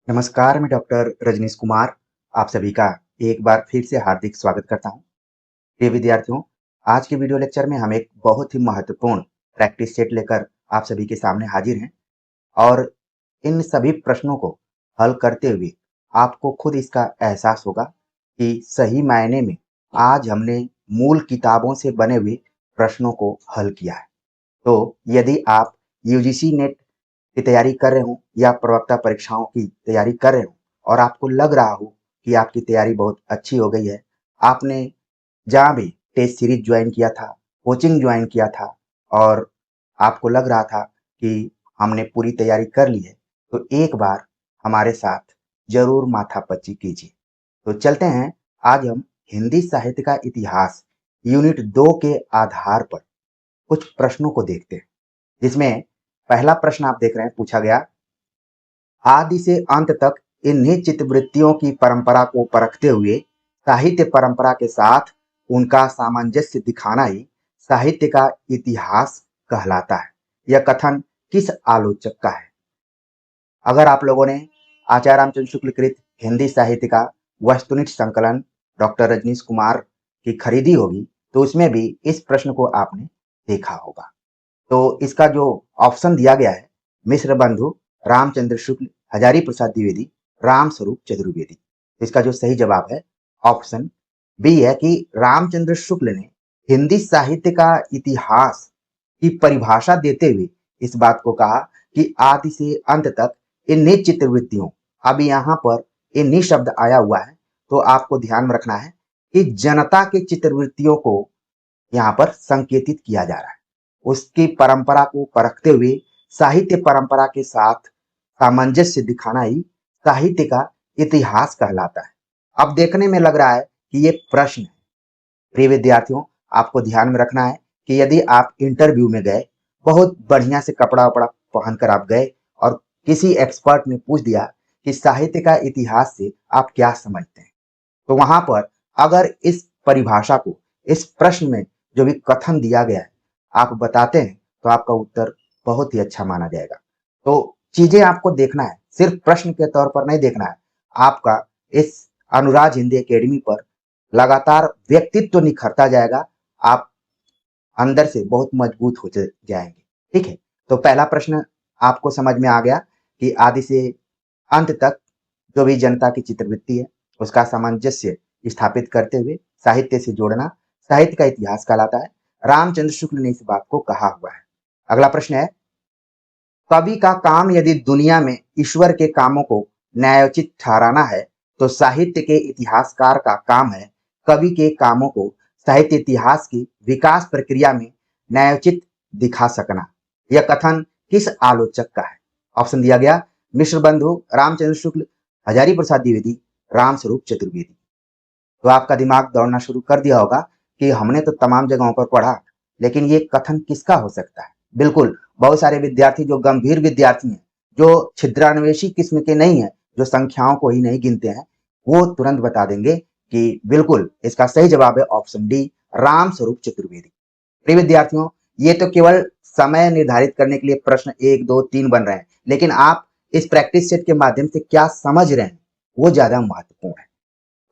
नमस्कार, मैं डॉक्टर रजनीश कुमार आप सभी का एक बार फिर से हार्दिक स्वागत करता हूं। प्रिय विद्यार्थियों, आज के वीडियो लेक्चर में हम एक बहुत ही महत्वपूर्ण प्रैक्टिस सेट लेकर आप सभी के सामने हाजिर हैं और इन सभी प्रश्नों को हल करते हुए आपको खुद इसका एहसास होगा कि सही मायने में आज हमने मूल किताबों से बने हुए प्रश्नों को हल किया है। तो यदि आप यूजीसी नेट की तैयारी कर रहे हो या प्रवक्ता परीक्षाओं की तैयारी कर रहे हो और आपको लग रहा हो कि आपकी तैयारी बहुत अच्छी हो गई है, आपने जहाँ भी टेस्ट सीरीज ज्वाइन किया था, कोचिंग ज्वाइन किया था और आपको लग रहा था कि हमने पूरी तैयारी कर ली है, तो एक बार हमारे साथ जरूर माथापच्ची कीजिए। तो चलते हैं, आज हम हिंदी साहित्य का इतिहास यूनिट 2 के आधार पर कुछ प्रश्नों को देखते हैं, जिसमें पहला प्रश्न आप देख रहे हैं पूछा गया, आदि से अंत तक इन्हीं चित्तवृत्तियों की परंपरा को परखते हुए साहित्य परंपरा के साथ उनका सामंजस्य दिखाना ही साहित्य का इतिहास कहलाता है। यह कथन किस आलोचक का है? अगर आप लोगों ने आचार्य रामचंद्र शुक्ल कृत हिंदी साहित्य का वस्तुनिष्ठ संकलन डॉक्टर रजनीश कुमार की खरीदी होगी, तो उसमें भी इस प्रश्न को आपने देखा होगा। तो इसका जो ऑप्शन दिया गया है, मिश्र बंधु, रामचंद्र शुक्ल, हजारी प्रसाद द्विवेदी, राम स्वरूप चतुर्वेदी। इसका जो सही जवाब है ऑप्शन बी है कि रामचंद्र शुक्ल ने हिंदी साहित्य का इतिहास की परिभाषा देते हुए इस बात को कहा कि आदि से अंत तक इन्हीं चित्रवृत्तियों, अब यहाँ पर इन्हीं शब्द आया हुआ है, तो आपको ध्यान में रखना है कि जनता के चित्रवृत्तियों को यहाँ पर संकेतित किया जा रहा है। उसकी परंपरा को परखते हुए साहित्य परंपरा के साथ सामंजस्य दिखाना ही साहित्य का इतिहास कहलाता है। अब देखने में लग रहा है कि ये प्रश्न है। प्रिय विद्यार्थियों, आपको ध्यान में रखना है कि यदि आप इंटरव्यू में गए, बहुत बढ़िया से कपड़ा वपड़ा पहनकर आप गए और किसी एक्सपर्ट ने पूछ दिया कि साहित्य का इतिहास से आप क्या समझते हैं, तो वहां पर अगर इस परिभाषा को, इस प्रश्न में जो भी कथन दिया गया है, आप बताते हैं, तो आपका उत्तर बहुत ही अच्छा माना जाएगा। तो चीजें आपको देखना है, सिर्फ प्रश्न के तौर पर नहीं देखना है। आपका इस अनुराज हिंदी एकेडमी पर लगातार व्यक्तित्व तो निखरता जाएगा, आप अंदर से बहुत मजबूत हो जाएंगे। ठीक है, तो पहला प्रश्न आपको समझ में आ गया कि आदि से अंत तक जो भी जनता की चित्रवृत्ति है, उसका सामंजस्य स्थापित करते हुए साहित्य से जोड़ना साहित्य का इतिहास कहलाता है। रामचंद्र शुक्ल ने इस बात को कहा हुआ है। अगला प्रश्न है, कवि का काम यदि दुनिया में ईश्वर के कामों को न्यायोचित ठहराना है, तो साहित्य के इतिहासकार का काम है कवि के कामों को साहित्य इतिहास की विकास प्रक्रिया में न्यायोचित दिखा सकना। यह कथन किस आलोचक का है? ऑप्शन दिया गया, मिश्र बंधु, रामचंद्र शुक्ल, हजारी प्रसाद द्विवेदी, राम स्वरूप चतुर्वेदी। तो आपका दिमाग दौड़ना शुरू कर दिया होगा कि हमने तो तमाम जगहों पर पढ़ा, लेकिन ये कथन किसका हो सकता है? बिल्कुल, बहुत सारे विद्यार्थी जो गंभीर विद्यार्थी हैं, जो छिद्रान्वेषी किस्म के नहीं है, जो संख्याओं को ही नहीं गिनते हैं, वो तुरंत बता देंगे कि बिल्कुल इसका सही जवाब है ऑप्शन डी, राम स्वरूप चतुर्वेदी। प्रिय विद्यार्थियों, ये तो केवल समय निर्धारित करने के लिए प्रश्न 1, 2, 3 बन रहे हैं, लेकिन आप इस प्रैक्टिस सेट के माध्यम से क्या समझ रहे हैं, वो ज्यादा महत्वपूर्ण है।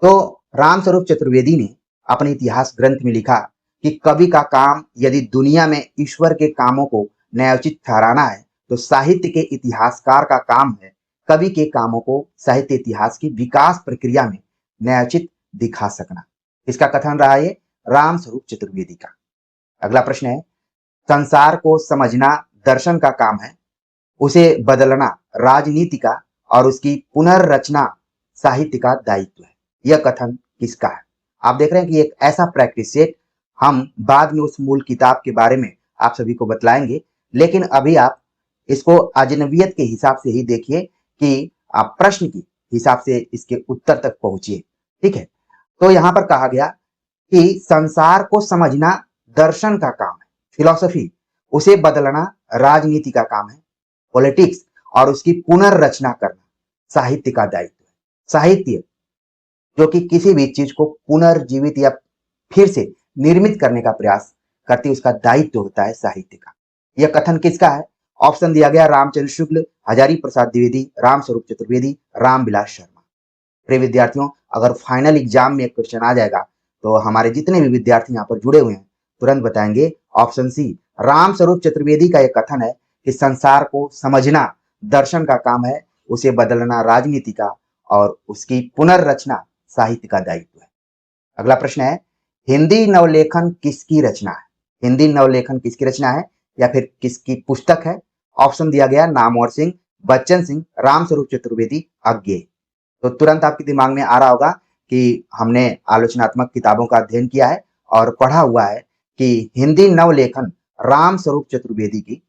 तो रामस्वरूप चतुर्वेदी ने अपने इतिहास ग्रंथ में लिखा कि कवि का काम यदि दुनिया में ईश्वर के कामों को न्यायोचित ठहराना है, तो साहित्य के इतिहासकार का काम है कवि के कामों को साहित्य इतिहास की विकास प्रक्रिया में न्यायोचित दिखा सकना। इसका कथन रहा है रामस्वरूप चतुर्वेदी का। अगला प्रश्न है, संसार को समझना दर्शन का काम है, उसे बदलना राजनीति का और उसकी पुनर्रचना साहित्य का दायित्व है। यह कथन किसका है? आप देख रहे हैं कि एक ऐसा प्रैक्टिस सेट हम बाद में उस मूल किताब के बारे में आप सभी को बतलाएंगे, लेकिन अभी आप इसको अजनबियत के हिसाब से ही देखिए कि आप प्रश्न की हिसाब से इसके उत्तर तक पहुंचिए। ठीक है, तो यहां पर कहा गया कि संसार को समझना दर्शन का काम है, फिलॉसफी, उसे बदलना राजनीति का काम है, पॉलिटिक्स, और उसकी पुनर्रचना करना साहित्य का दायित्व है। साहित्य जो कि किसी भी चीज को पुनर्जीवित या फिर से निर्मित करने का प्रयास करती है, उसका दायित्व होता है साहित्य का। यह कथन किसका है? ऑप्शन दिया गया, रामचंद्र शुक्ल, हजारी प्रसाद द्विवेदी, राम स्वरूप चतुर्वेदी, रामविलास शर्मा। प्रिय विद्यार्थियों, अगर फाइनल एग्जाम में एक क्वेश्चन आ जाएगा तो हमारे जितने भी विद्यार्थी यहाँ पर जुड़े हुए हैं तुरंत बताएंगे ऑप्शन सी। राम स्वरूप चतुर्वेदी का एक कथन है कि संसार को समझना दर्शन का काम है, उसे बदलना राजनीति का और उसकी पुनर्रचना साहित्य का दायित्व है। अगला प्रश्न है, हिंदी नवलेखन किसकी रचना है? हिंदी नवलेखन किसकी रचना है या फिर किसकी पुस्तक है? ऑप्शन दिया गया नामवर सिंह, बच्चन सिंह, रामस्वरूप चतुर्वेदी, अज्ञेय। तो तुरंत आपके दिमाग में आ रहा होगा कि हमने आलोचनात्मक किताबों का अध्ययन किया है और पढ़ा हुआ है कि हिंदी नवलेखन रामस्वरूप चतुर्वेदी की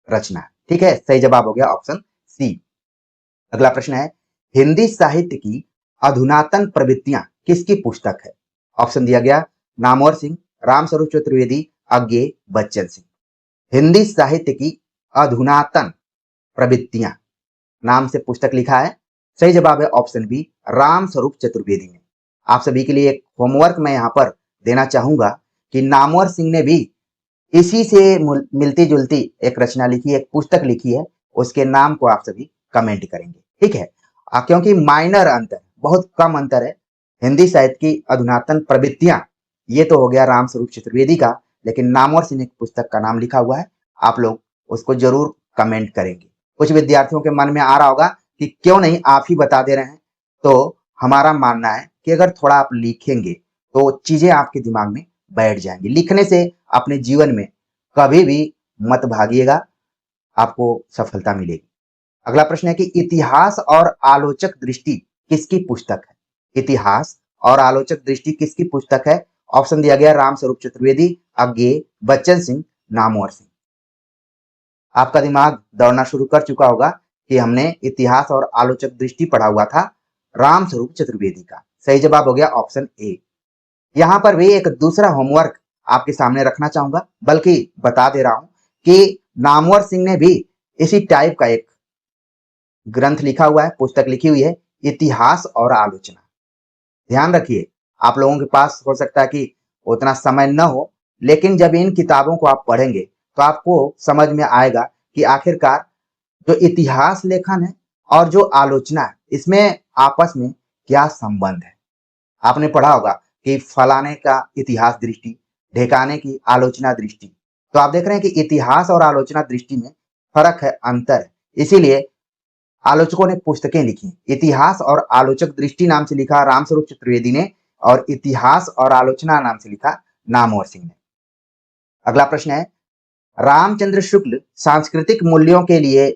रचना है। ठीक है, सही जवाब हो गया ऑप्शन सी। अगला प्रश्न है, हिंदी साहित्य की अधुनातन प्रवृत्तियां किसकी पुस्तक है? ऑप्शन दिया गया नामवर सिंह, रामस्वरूप चतुर्वेदी, अज्ञेय, बच्चन सिंह। हिंदी साहित्य की अधुनातन प्रवृत्तियां नाम से पुस्तक लिखा है। सही जवाब है ऑप्शन बी, रामस्वरूप चतुर्वेदी ने। आप सभी के लिए एक होमवर्क मैं यहाँ पर देना चाहूंगा कि नामवर सिंह ने भी इसी से मिलती जुलती एक रचना लिखी, एक पुस्तक लिखी है, उसके नाम को आप सभी कमेंट करेंगे। ठीक है, क्योंकि माइनर अंतर, बहुत कम अंतर है। हिंदी साहित्य की अधुनातन प्रवृत्तियां, ये तो हो गया रामस्वरूप चतुर्वेदी का, लेकिन नामवर सिंह एक पुस्तक का नाम लिखा हुआ है। आप लोग उसको जरूर कमेंट करेंगे। कुछ विद्यार्थियों के मन में आ रहा होगा कि क्यों नहीं आप ही बता दे रहे हैं, तो हमारा मानना है कि अगर थोड़ा आप लिखेंगे तो चीजें आपके दिमाग में बैठ जाएंगी। लिखने से अपने जीवन में कभी भी मत भागिएगा, आपको सफलता मिलेगी। अगला प्रश्न है कि इतिहास और आलोचक दृष्टि किसकी पुस्तक है? इतिहास और आलोचक दृष्टि किसकी पुस्तक है? ऑप्शन दिया गया रामस्वरूप चतुर्वेदी, अज्ञेय, बच्चन सिंह, नामवर सिंह। आपका दिमाग दौड़ना शुरू कर चुका होगा कि हमने इतिहास और आलोचक दृष्टि पढ़ा हुआ था रामस्वरूप चतुर्वेदी का। सही जवाब हो गया ऑप्शन ए। यहां पर भी एक दूसरा होमवर्क आपके सामने रखना चाहूंगा, बल्कि बता दे रहा हूं कि नामवर सिंह ने भी इसी टाइप का एक ग्रंथ लिखा हुआ है, पुस्तक लिखी हुई है, इतिहास और आलोचना। ध्यान रखिए, आप लोगों के पास हो सकता है कि उतना समय न हो, लेकिन जब इन किताबों को आप पढ़ेंगे तो आपको समझ में आएगा कि आखिरकार जो इतिहास लेखन है और जो आलोचना है, इसमें आपस में क्या संबंध है। आपने पढ़ा होगा कि फलाने का इतिहास दृष्टि, ढेकाने की आलोचना दृष्टि। तो आप देख रहे हैं कि इतिहास और आलोचना दृष्टि में फर्क है, अंतर है। इसीलिए आलोचकों ने पुस्तकें लिखी। इतिहास और आलोचक दृष्टि नाम से लिखा रामस्वरूप चतुर्वेदी ने और इतिहास और आलोचना नाम से लिखा नामवर सिंह ने। अगला प्रश्न है, रामचंद्र शुक्ल सांस्कृतिक मूल्यों के लिए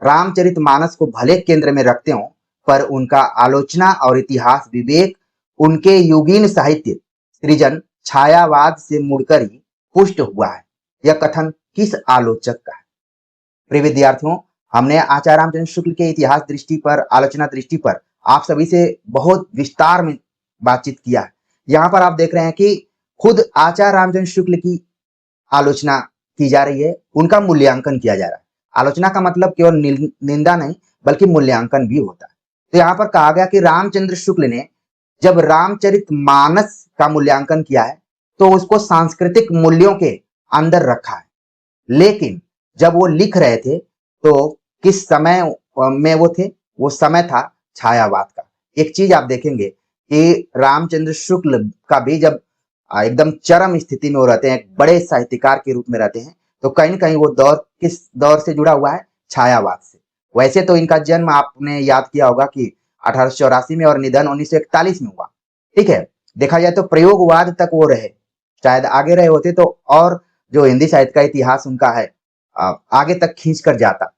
रामचरितमानस को भले केंद्र में रखते हो, पर उनका आलोचना और इतिहास विवेक उनके युगीन साहित्य सृजन छायावाद से मुड़कर ही पुष्ट हुआ है। यह कथन किस आलोचक का है? प्रिय विद्यार्थियों, हमने आचार्य रामचंद्र शुक्ल के इतिहास दृष्टि पर, आलोचना दृष्टि पर आप सभी से बहुत विस्तार में बातचीत किया है। यहाँ पर आप देख रहे हैं कि खुद आचार्य रामचंद्र शुक्ल की आलोचना की जा रही है, उनका मूल्यांकन किया जा रहा है। आलोचना का मतलब केवल निंदा नहीं, बल्कि मूल्यांकन भी होता है। तो यहाँ पर कहा गया कि रामचंद्र शुक्ल ने जब रामचरितमानस का मूल्यांकन किया है तो उसको सांस्कृतिक मूल्यों के अंदर रखा है, लेकिन जब वो लिख रहे थे तो किस समय में वो थे? वो समय था छायावाद का। एक चीज आप देखेंगे कि रामचंद्र शुक्ल का भी जब एकदम चरम स्थिति में वो रहते हैं, एक बड़े साहित्यकार के रूप में रहते हैं, तो कहीं ना कहीं वो दौर किस दौर से जुड़ा हुआ है? छायावाद से। वैसे तो इनका जन्म आपने याद किया होगा कि 1884 में और निधन 1941 में हुआ। ठीक है, देखा जाए तो प्रयोगवाद तक वो रहे, शायद आगे रहे होते तो और जो हिंदी साहित्य का इतिहास उनका है आगे तक खींच कर जाता।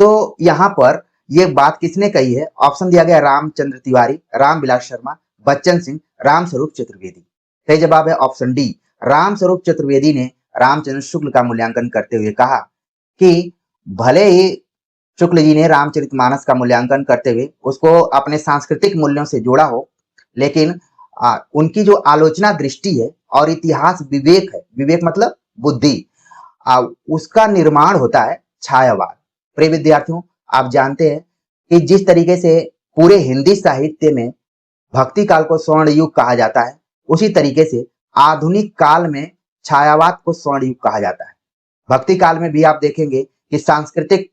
तो यहाँ पर ये बात किसने कही है? ऑप्शन दिया गया रामचंद्र तिवारी, रामविलास शर्मा, बच्चन सिंह, रामस्वरूप चतुर्वेदी। सही जवाब है ऑप्शन डी। रामस्वरूप चतुर्वेदी ने रामचंद्र शुक्ल का मूल्यांकन करते हुए कहा कि भले ही शुक्ल जी ने रामचरितमानस का मूल्यांकन करते हुए उसको अपने सांस्कृतिक मूल्यों से जोड़ा हो, लेकिन उनकी जो आलोचना दृष्टि है और इतिहास विवेक है, विवेक मतलब बुद्धि, उसका निर्माण होता है छायावाद। प्रिय विद्यार्थियों, आप जानते हैं कि जिस तरीके से पूरे हिंदी साहित्य में भक्ति काल को स्वर्ण युग कहा जाता है, उसी तरीके से आधुनिक काल में छायावाद को स्वर्ण युग कहा जाता है। भक्ति काल में भी आप देखेंगे कि सांस्कृतिक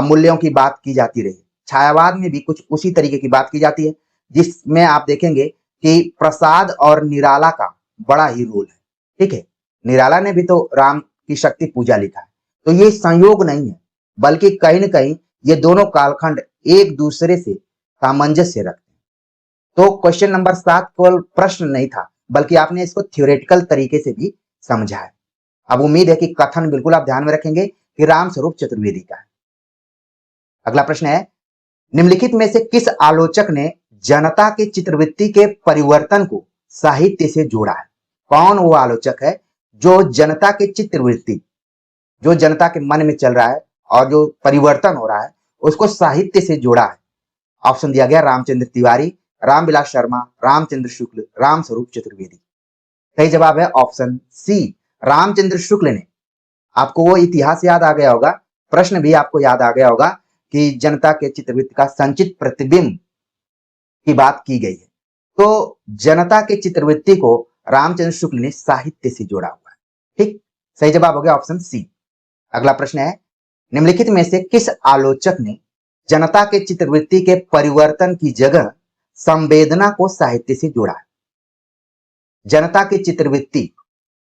मूल्यों की बात की जाती रही। छायावाद में भी कुछ उसी तरीके की बात की जाती है, जिसमें आप देखेंगे कि प्रसाद और निराला का बड़ा ही रोल है। ठीक है, निराला ने भी तो राम की शक्ति पूजा लिखा है। तो ये संयोग नहीं है, बल्कि कहीं न कहीं ये दोनों कालखंड एक दूसरे से सामंजस्य रखते हैं। तो क्वेश्चन नंबर 7 केवल प्रश्न नहीं था, बल्कि आपने इसको थ्योरेटिकल तरीके से भी समझा है। अब उम्मीद है कि कथन बिल्कुल आप ध्यान में रखेंगे कि रामस्वरूप चतुर्वेदी का है। अगला प्रश्न है, निम्नलिखित में से किस आलोचक ने जनता के चित्रवृत्ति के परिवर्तन को साहित्य से जोड़ा है? कौन वो आलोचक है जो जनता के चित्रवृत्ति, जो जनता के मन में चल रहा है और जो परिवर्तन हो रहा है, उसको साहित्य से जोड़ा है? ऑप्शन दिया गया रामचंद्र तिवारी, रामविलास शर्मा, रामचंद्र शुक्ल, रामस्वरूप चतुर्वेदी। सही जवाब है ऑप्शन सी, रामचंद्र शुक्ल ने। आपको वो इतिहास याद आ गया होगा, प्रश्न भी आपको याद आ गया होगा कि जनता के चित्रवृत्ति का संचित प्रतिबिंब की बात की गई है। तो जनता के चित्रवृत्ति को रामचंद्र शुक्ल ने साहित्य से जोड़ा हुआ है। ठीक, सही जवाब हो गया ऑप्शन सी। अगला प्रश्न है, निम्नलिखित में से किस आलोचक ने जनता के चित्रवृत्ति के परिवर्तन की जगह संवेदना को साहित्य से जोड़ा है? जनता के चित्रवृत्ति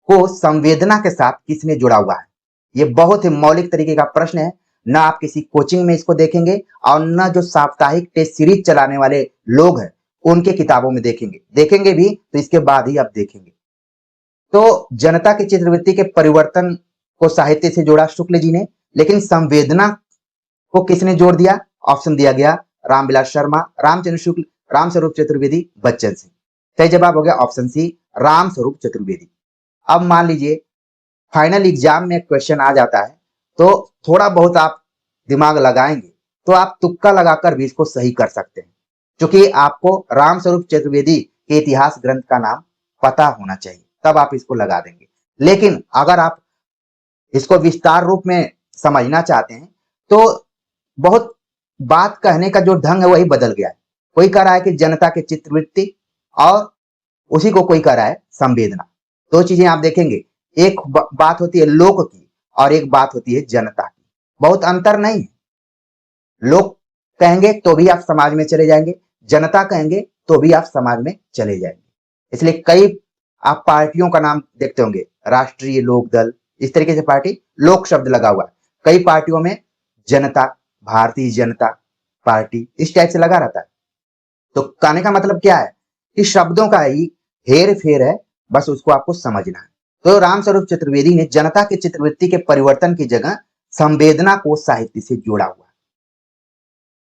को संवेदना के साथ किसने जोड़ा हुआ है? यह बहुत ही मौलिक तरीके का प्रश्न है। न आप किसी कोचिंग में इसको देखेंगे और न जो साप्ताहिक टेस्ट सीरीज चलाने वाले लोग हैं उनके किताबों में देखेंगे भी तो इसके बाद ही आप देखेंगे। तो जनता के चित्रवृत्ति के परिवर्तन को साहित्य से जोड़ा शुक्ल जी ने, लेकिन संवेदना को किसने जोड़ दिया? ऑप्शन दिया गया रामविलास शर्मा, रामचंद्र शुक्ल, रामस्वरूप चतुर्वेदी, बच्चन सिंह। सही जवाब हो गया ऑप्शन सी, रामस्वरूप चतुर्वेदी। अब मान लीजिए फाइनल एग्जाम में क्वेश्चन आ जाता है तो थोड़ा बहुत आप दिमाग लगाएंगे तो आप तुक्का लगाकर भी इसको सही कर सकते हैं, क्योंकि आपको रामस्वरूप चतुर्वेदी के इतिहास ग्रंथ का नाम पता होना चाहिए, तब आप इसको लगा देंगे। लेकिन अगर आप इसको विस्तार रूप में समझना चाहते हैं तो बहुत बात कहने का जो ढंग है वही बदल गया है। कोई कह रहा है कि जनता के चित्रवृत्ति और उसी को कोई कह रहा है संवेदना। दो चीजें आप देखेंगे, एक बात होती है लोक की और एक बात होती है जनता की, बहुत अंतर नहीं है। लोग कहेंगे तो भी आप समाज में चले जाएंगे, जनता कहेंगे तो भी आप समाज में चले जाएंगे। इसलिए कई आप पार्टियों का नाम देखते होंगे, राष्ट्रीय लोक दल, इस तरीके से पार्टी, लोक शब्द लगा हुआ है। कई पार्टियों में जनता, भारतीय जनता पार्टी, इस टाइप से लगा रहता है। तो कहने का मतलब क्या है कि शब्दों का ही हेर फेर है, बस उसको आपको समझना है। तो रामस्वरूप चतुर्वेदी ने जनता के चित्रवृत्ति के परिवर्तन की जगह संवेदना को साहित्य से जोड़ा हुआ है।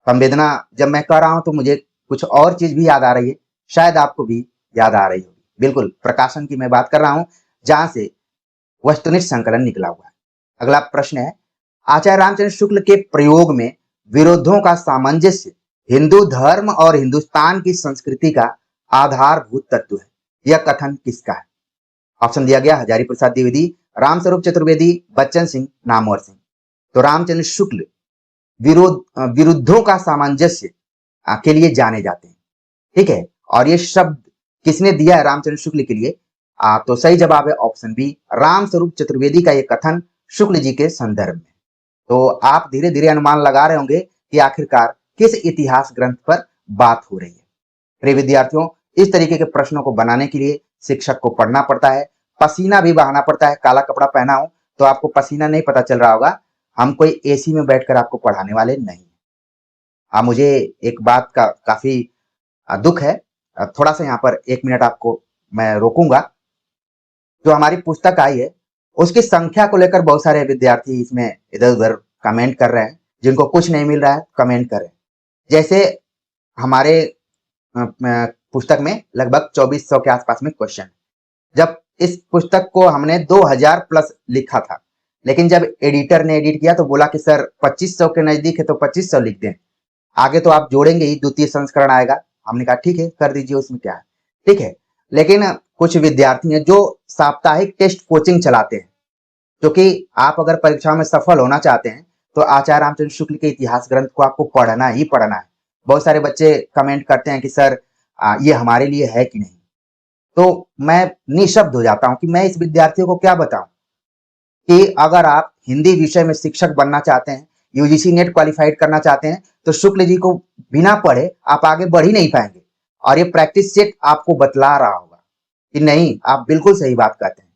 संवेदना जब मैं कह रहा हूं तो मुझे कुछ और चीज भी याद आ रही है, शायद आपको भी याद आ रही होगी। बिल्कुल प्रकाशन की मैं बात कर रहा हूं, जहां से वस्तुनिष्ठ संकलन निकला हुआ है। अगला प्रश्न है, आचार्य रामचंद्र शुक्ल के प्रयोग में विरोधों का सामंजस्य हिंदू धर्म और हिंदुस्तान की संस्कृति का आधारभूत तत्व है, यह कथन किसका है? ऑप्शन दिया गया हजारी प्रसाद द्विवेदी, रामस्वरूप चतुर्वेदी, बच्चन सिंह, नामवर सिंह। तो रामचंद्र शुक्ल विरुद्धों का सामंजस्य के लिए जाने जाते हैं। ठीक है, और ये शब्द किसने दिया है रामचंद्र शुक्ल के लिए? तो सही जवाब है ऑप्शन बी, रामस्वरूप चतुर्वेदी का ये कथन शुक्ल जी के संदर्भ में। तो आप धीरे धीरे अनुमान लगा रहे होंगे कि आखिरकार किस इतिहास ग्रंथ पर बात हो रही है। प्रिय विद्यार्थियों, इस तरीके के प्रश्नों को बनाने के लिए शिक्षक को पढ़ना पड़ता है, पसीना भी बहाना पड़ता है। काला कपड़ा पहना हो तो आपको पसीना नहीं पता चल रहा होगा, हम कोई एसी में बैठकर आपको पढ़ाने वाले नहीं। मुझे एक बात का काफी दुख है, थोड़ा सा यहाँ पर 1 मिनट आपको मैं रोकूंगा। जो हमारी पुस्तक आई है उसकी संख्या को लेकर बहुत सारे विद्यार्थी इसमें इधर उधर कमेंट कर रहे हैं, जिनको कुछ नहीं मिल रहा है कमेंट कर रहे हैं। जैसे हमारे पुस्तक में लगभग 2400 के आसपास में क्वेश्चन। जब इस पुस्तक को हमने 2000 प्लस लिखा था, लेकिन जब एडिटर ने एडिट किया तो बोला कि सर 2500 के नजदीक है तो 2500 लिख दें, आगे तो आप जोड़ेंगे ही, द्वितीय संस्करण आएगा। हमने कहा ठीक है कर दीजिए, उसमें क्या है। ठीक है, लेकिन कुछ विद्यार्थी हैं जो साप्ताहिक टेस्ट कोचिंग चलाते हैं, क्योंकि आप अगर परीक्षा में सफल होना चाहते हैं तो आचार्य रामचंद्र शुक्ल के इतिहास ग्रंथ को आपको पढ़ना ही पढ़ना है। बहुत सारे बच्चे कमेंट करते हैं कि सर ये हमारे लिए है कि नहीं, तो मैं निशब्द हो जाता हूं कि मैं इस विद्यार्थियों को क्या बताऊं कि अगर आप हिंदी विषय में शिक्षक बनना चाहते हैं यूजीसी नेट क्वालिफाइड करना चाहते हैं तो शुक्ल जी को बिना पढ़े आप आगे बढ़ ही नहीं पाएंगे। और ये प्रैक्टिस सेट आपको बतला रहा होगा कि नहीं, आप बिल्कुल सही बात कहते हैं।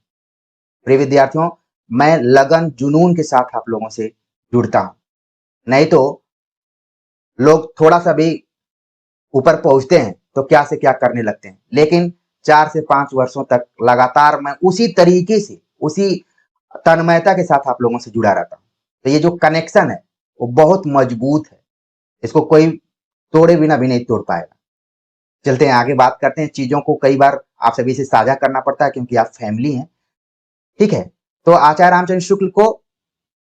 प्रिय विद्यार्थियों, मैं लगन जुनून के साथ आप लोगों से जुड़ता हूं, नहीं तो लोग थोड़ा सा भी ऊपर पहुंचते हैं तो क्या से क्या करने लगते हैं। लेकिन 4 से 5 वर्षों तक लगातार मैं उसी तरीके से, उसी तन्मयता के साथ आप लोगों से जुड़ा रहता हूं। तो ये जो कनेक्शन है वो बहुत मजबूत है, इसको कोई तोड़े बिना भी नहीं तोड़ पाएगा। चलते हैं आगे, बात करते हैं। चीजों को कई बार आप सभी से साझा करना पड़ता है क्योंकि आप फैमिली हैं, ठीक है। तो आचार्य रामचंद्र शुक्ल को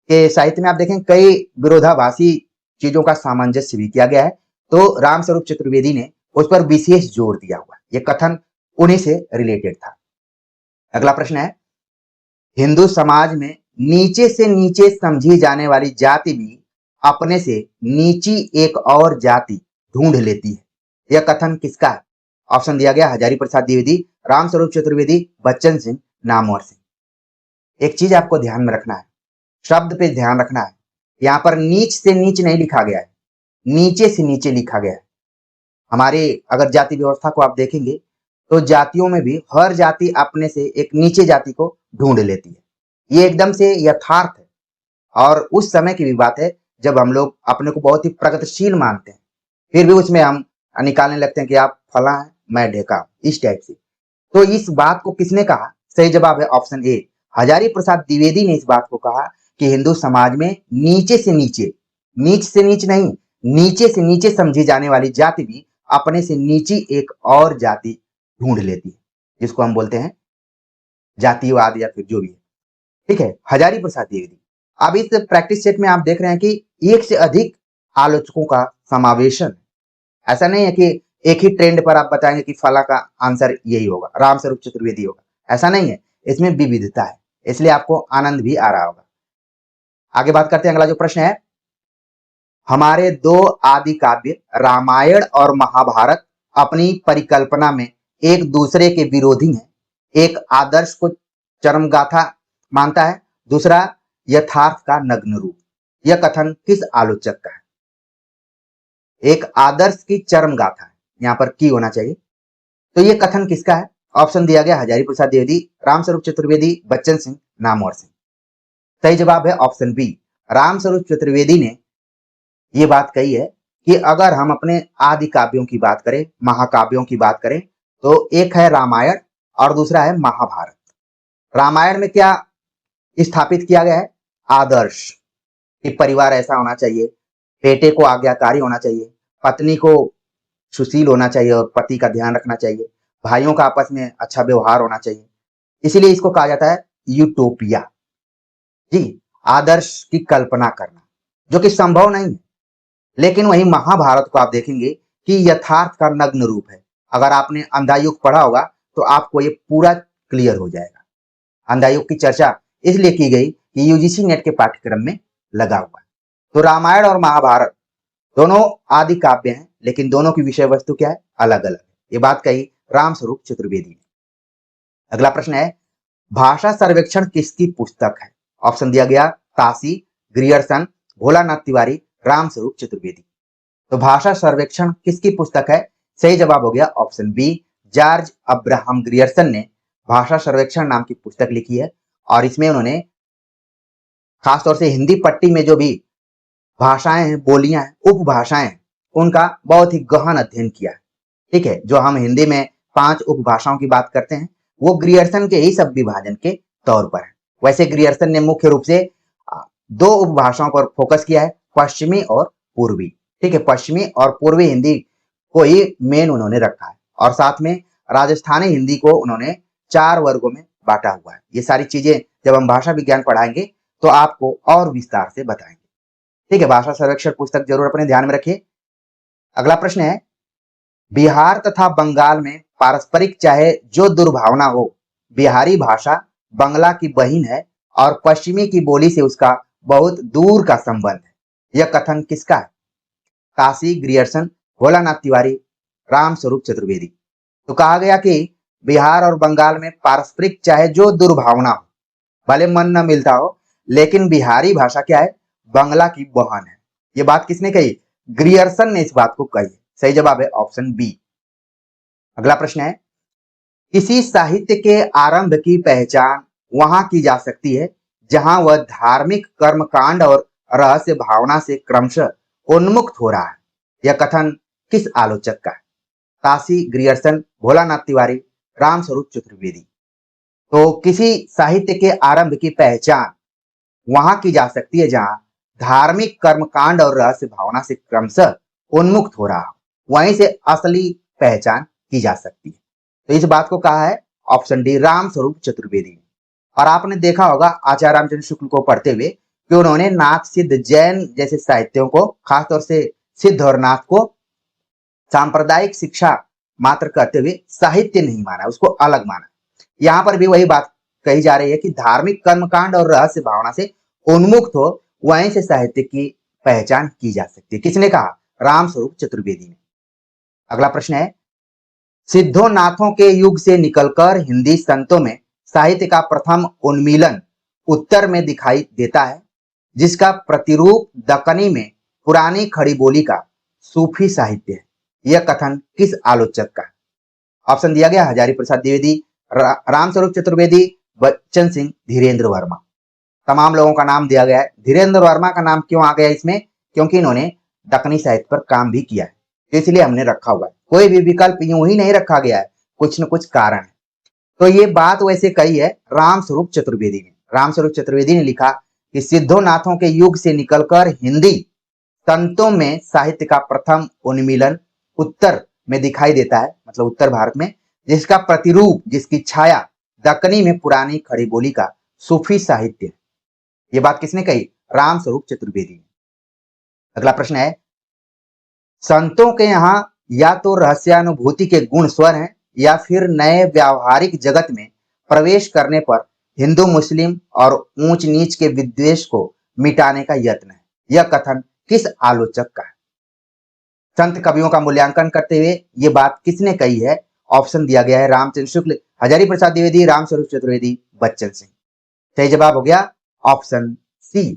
के साहित्य में आप देखें कई विरोधाभासी चीजों का सामंजस्य भी किया गया है। तो रामस्वरूप चतुर्वेदी ने उस पर विशेष जोर दिया हुआ है। ये कथन उन्हीं से रिलेटेड था। अगला प्रश्न है, हिंदू समाज में नीचे से नीचे समझी जाने वाली जाति भी अपने से नीची एक और जाति ढूंढ लेती है। यह कथन किसका है? ऑप्शन दिया गया हजारी प्रसाद द्विवेदी, रामस्वरूप चतुर्वेदी, बच्चन सिंह, नामवर सिंह। एक चीज आपको ध्यान में रखना है, शब्द पे ध्यान रखना है। यहां पर नीच से नीच नहीं लिखा गया है, नीचे से नीचे लिखा गया है। हमारे अगर जाति व्यवस्था को आप देखेंगे तो जातियों में भी हर जाति अपने से एक नीचे जाति को ढूंढ लेती है। ये एकदम से यथार्थ है और उस समय की भी बात है जब हम लोग अपने को बहुत ही प्रगतिशील मानते हैं, फिर भी उसमें हम निकालने लगते हैं कि आप फला है, मैं ढेका, इस टाइप से। तो इस बात को किसने कहा? सही जवाब है ऑप्शन ए, हजारी प्रसाद द्विवेदी ने इस बात को कहा कि हिंदू समाज में नीचे से नीचे, नीच से नीच नहीं, नीचे से नीचे समझी जाने वाली जाति भी अपने से नीची एक और जाति ढूंढ लेती है, जिसको हम बोलते हैं जातिवाद या फिर जो भी है, ठीक है, हजारी प्रसाद द्विवेदी। अब इस प्रैक्टिस सेट में आप देख रहे हैं कि एक से अधिक आलोचकों का समावेशन। ऐसा नहीं है कि एक ही ट्रेंड पर आप बताएंगे कि फला का आंसर यही होगा, रामस्वरूप चतुर्वेदी होगा, ऐसा नहीं है। इसमें विविधता है, इसलिए आपको आनंद भी आ रहा होगा। आगे बात करते हैं। अगला जो प्रश्न है, हमारे दो आदि काव्य रामायण और महाभारत अपनी परिकल्पना में एक दूसरे के विरोधी हैं। एक आदर्श को चरमगाथा मानता है, दूसरा यथार्थ का नग्न रूप। यह कथन किस आलोचक का है? एक आदर्श की चरम गाथा है, यहां पर की होना चाहिए। तो यह कथन किसका है? ऑप्शन दिया गया हजारी प्रसाद द्विवेदी, रामस्वरूप चतुर्वेदी, बच्चन सिंह, नामवर सिंह। सही जवाब है ऑप्शन बी, रामस्वरूप चतुर्वेदी ने यह बात कही है कि अगर हम अपने आदि काव्यों की बात करें, महाकाव्यों की बात करें, तो एक है रामायण और दूसरा है महाभारत। रामायण में क्या स्थापित किया गया है? आदर्श कि परिवार ऐसा होना चाहिए, बेटे को आज्ञाकारी होना चाहिए, पत्नी को सुशील होना चाहिए और पति का ध्यान रखना चाहिए, भाइयों का आपस में अच्छा व्यवहार होना चाहिए। इसीलिए इसको कहा जाता है यूटोपिया, जी, आदर्श की कल्पना करना, जो कि संभव नहीं है। लेकिन वही महाभारत को आप देखेंगे कि यथार्थ का नग्न रूप है। अगर आपने अंधायुग पढ़ा होगा तो आपको ये पूरा क्लियर हो जाएगा। अंधायुग की चर्चा इसलिए की गई कि यूजीसी नेट के पाठ्यक्रम में लगा हुआ है। तो रामायण और महाभारत दोनों आदि काव्य हैं, लेकिन दोनों की विषय वस्तु क्या है? अलग अलग। ये बात कही रामस्वरूप चतुर्वेदी ने। अगला प्रश्न है, भाषा सर्वेक्षण किसकी पुस्तक है? ऑप्शन दिया गया तासी, ग्रियर्सन, भोलानाथ तिवारी, रामस्वरूप चतुर्वेदी। तो भाषा सर्वेक्षण किसकी पुस्तक है? सही जवाब हो गया option B, George Abraham Grierson ने भाषा सर्वेक्षण नाम की पुस्तक लिखी है। और इसमें उन्होंने खासतौर से हिंदी पट्टी में जो भी भाषाएं हैं, बोलियां हैं, उपभाषाएं हैं, उनका बहुत ही गहन अध्ययन किया है, ठीक है। जो हम हिंदी में 5 उपभाषाओं की बात करते हैं, वो ग्रियर्सन के ही सब विभाजन के तौर पर है। वैसे ग्रियर्सन ने मुख्य रूप से 2 उपभाषाओं पर फोकस किया है, पश्चिमी और पूर्वी, ठीक है। पश्चिमी और पूर्वी हिंदी को ही मेन उन्होंने रखा है और साथ में राजस्थानी हिंदी को उन्होंने 4 वर्गों में बांटा हुआ है। ये सारी चीजें जब हम भाषा विज्ञान पढ़ाएंगे तो आपको और विस्तार से बताएंगे, ठीक है। भाषा सर्वेक्षण पुस्तक जरूर अपने ध्यान में रखिए। अगला प्रश्न है, बिहार तथा बंगाल में पारस्परिक चाहे जो दुर्भावना हो, बिहारी भाषा बंगला की बहिन है और पश्चिमी की बोली से उसका बहुत दूर का संबंध है। यह कथन किसका है? तासी, ग्रियर्सन, भोलानाथ तिवारी, रामस्वरूप चतुर्वेदी। तो कहा गया कि बिहार और बंगाल में पारस्परिक चाहे जो दुर्भावना हो, भले मन न मिलता हो, लेकिन बिहारी भाषा क्या है? बंगला की बहन है। ये बात किसने कही? ग्रियर्सन ने इस बात को कही। सही जवाब है ऑप्शन बी। अगला प्रश्न है, किसी साहित्य के आरंभ की पहचान वहां की जा सकती है जहां वह धार्मिक कर्मकांड और रहस्य भावना से क्रमशः उन्मुक्त हो रहा है। यह कथन किस आलोचक का है? काशी ग्रियर्सन, भोलानाथ तिवारी, रामस्वरूप चतुर्वेदी। तो किसी साहित्य के आरंभ की पहचान वहां की जा सकती है जहां धार्मिक कर्मकांड और रहस्य भावना से क्रमशः उन्मुक्त हो रहा हो, वहीं से असली पहचान की जा सकती है। तो इस बात को कहा है ऑप्शन डी, रामस्वरूप चतुर्वेदी ने। और आपने देखा होगा आचार्य रामचंद्र शुक्ल को पढ़ते हुए कि उन्होंने नाथ, सिद्ध, जैन जैसे साहित्यों को, खासतौर से सिद्ध और नाथ को सांप्रदायिक शिक्षा मात्र कहते हुए साहित्य नहीं माना, उसको अलग माना। यहाँ पर भी वही बात कही जा रही है कि धार्मिक कर्मकांड और रहस्य भावना से उन्मुक्त हो, वहीं से साहित्य की पहचान की जा सकती है। किसने कहा? रामस्वरूप चतुर्वेदी ने। अगला प्रश्न है, सिद्धोनाथों के युग से निकलकर हिंदी संतों में साहित्य का प्रथम उन्मीलन उत्तर में दिखाई देता है, जिसका प्रतिरूप दक्कनी में पुरानी खड़ी बोली का सूफी साहित्य है। यह कथन किस आलोचक का है? ऑप्शन दिया गया हजारी प्रसाद द्विवेदी, रामस्वरूप चतुर्वेदी, बच्चन सिंह, धीरेन्द्र वर्मा। तमाम लोगों का नाम दिया गया है। धीरेन्द्र वर्मा का नाम क्यों आ गया इसमें? क्योंकि इन्होंने दक्कनी साहित्य पर काम भी किया है, तो इसलिए हमने रखा हुआ है। कोई भी विकल्प यूं ही नहीं रखा गया है, कुछ न कुछ कारण है। तो ये बात वैसे कही है रामस्वरूप चतुर्वेदी ने। रामस्वरूप चतुर्वेदी ने लिखा कि सिद्धोनाथों के युग से निकलकर हिंदी संतों में साहित्य का प्रथम उन्मीलन उत्तर में दिखाई देता है, मतलब उत्तर भारत में, जिसका प्रतिरूप, जिसकी छाया दक्कनी में पुरानी खड़ी बोली का सूफी साहित्य है। ये बात किसने कही? रामस्वरूप चतुर्वेदी ने। अगला प्रश्न है, संतों के यहाँ या तो रहस्यानुभूति के गुण स्वर हैं या फिर नए व्यावहारिक जगत में प्रवेश करने पर हिंदू मुस्लिम और ऊंच नीच के विद्वेष को मिटाने का यत्न है। यह कथन किस आलोचक का है? संत कवियों का मूल्यांकन करते हुए ये बात किसने कही है? ऑप्शन दिया गया है रामचंद्र शुक्ल, हजारी प्रसाद द्विवेदी, रामस्वरूप चतुर्वेदी, बच्चन सिंह। सही जवाब हो गया ऑप्शन सी।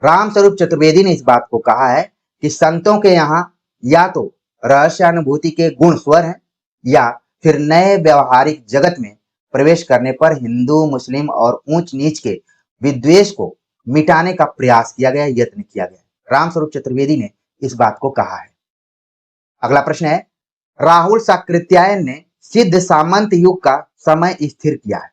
रामस्वरूप चतुर्वेदी ने इस बात को कहा है कि संतों के यहाँ या तो रहस्यानुभूति के गुण स्वर हैं या फिर नए व्यवहारिक जगत में प्रवेश करने पर हिंदू मुस्लिम और ऊंच नीच के विद्वेष को मिटाने का प्रयास किया गया, यत्न किया गया। रामस्वरूप चतुर्वेदी ने इस बात को कहा है। अगला प्रश्न है, राहुल साकृत्यायन ने सिद्ध सामंत युग का समय स्थिर किया है।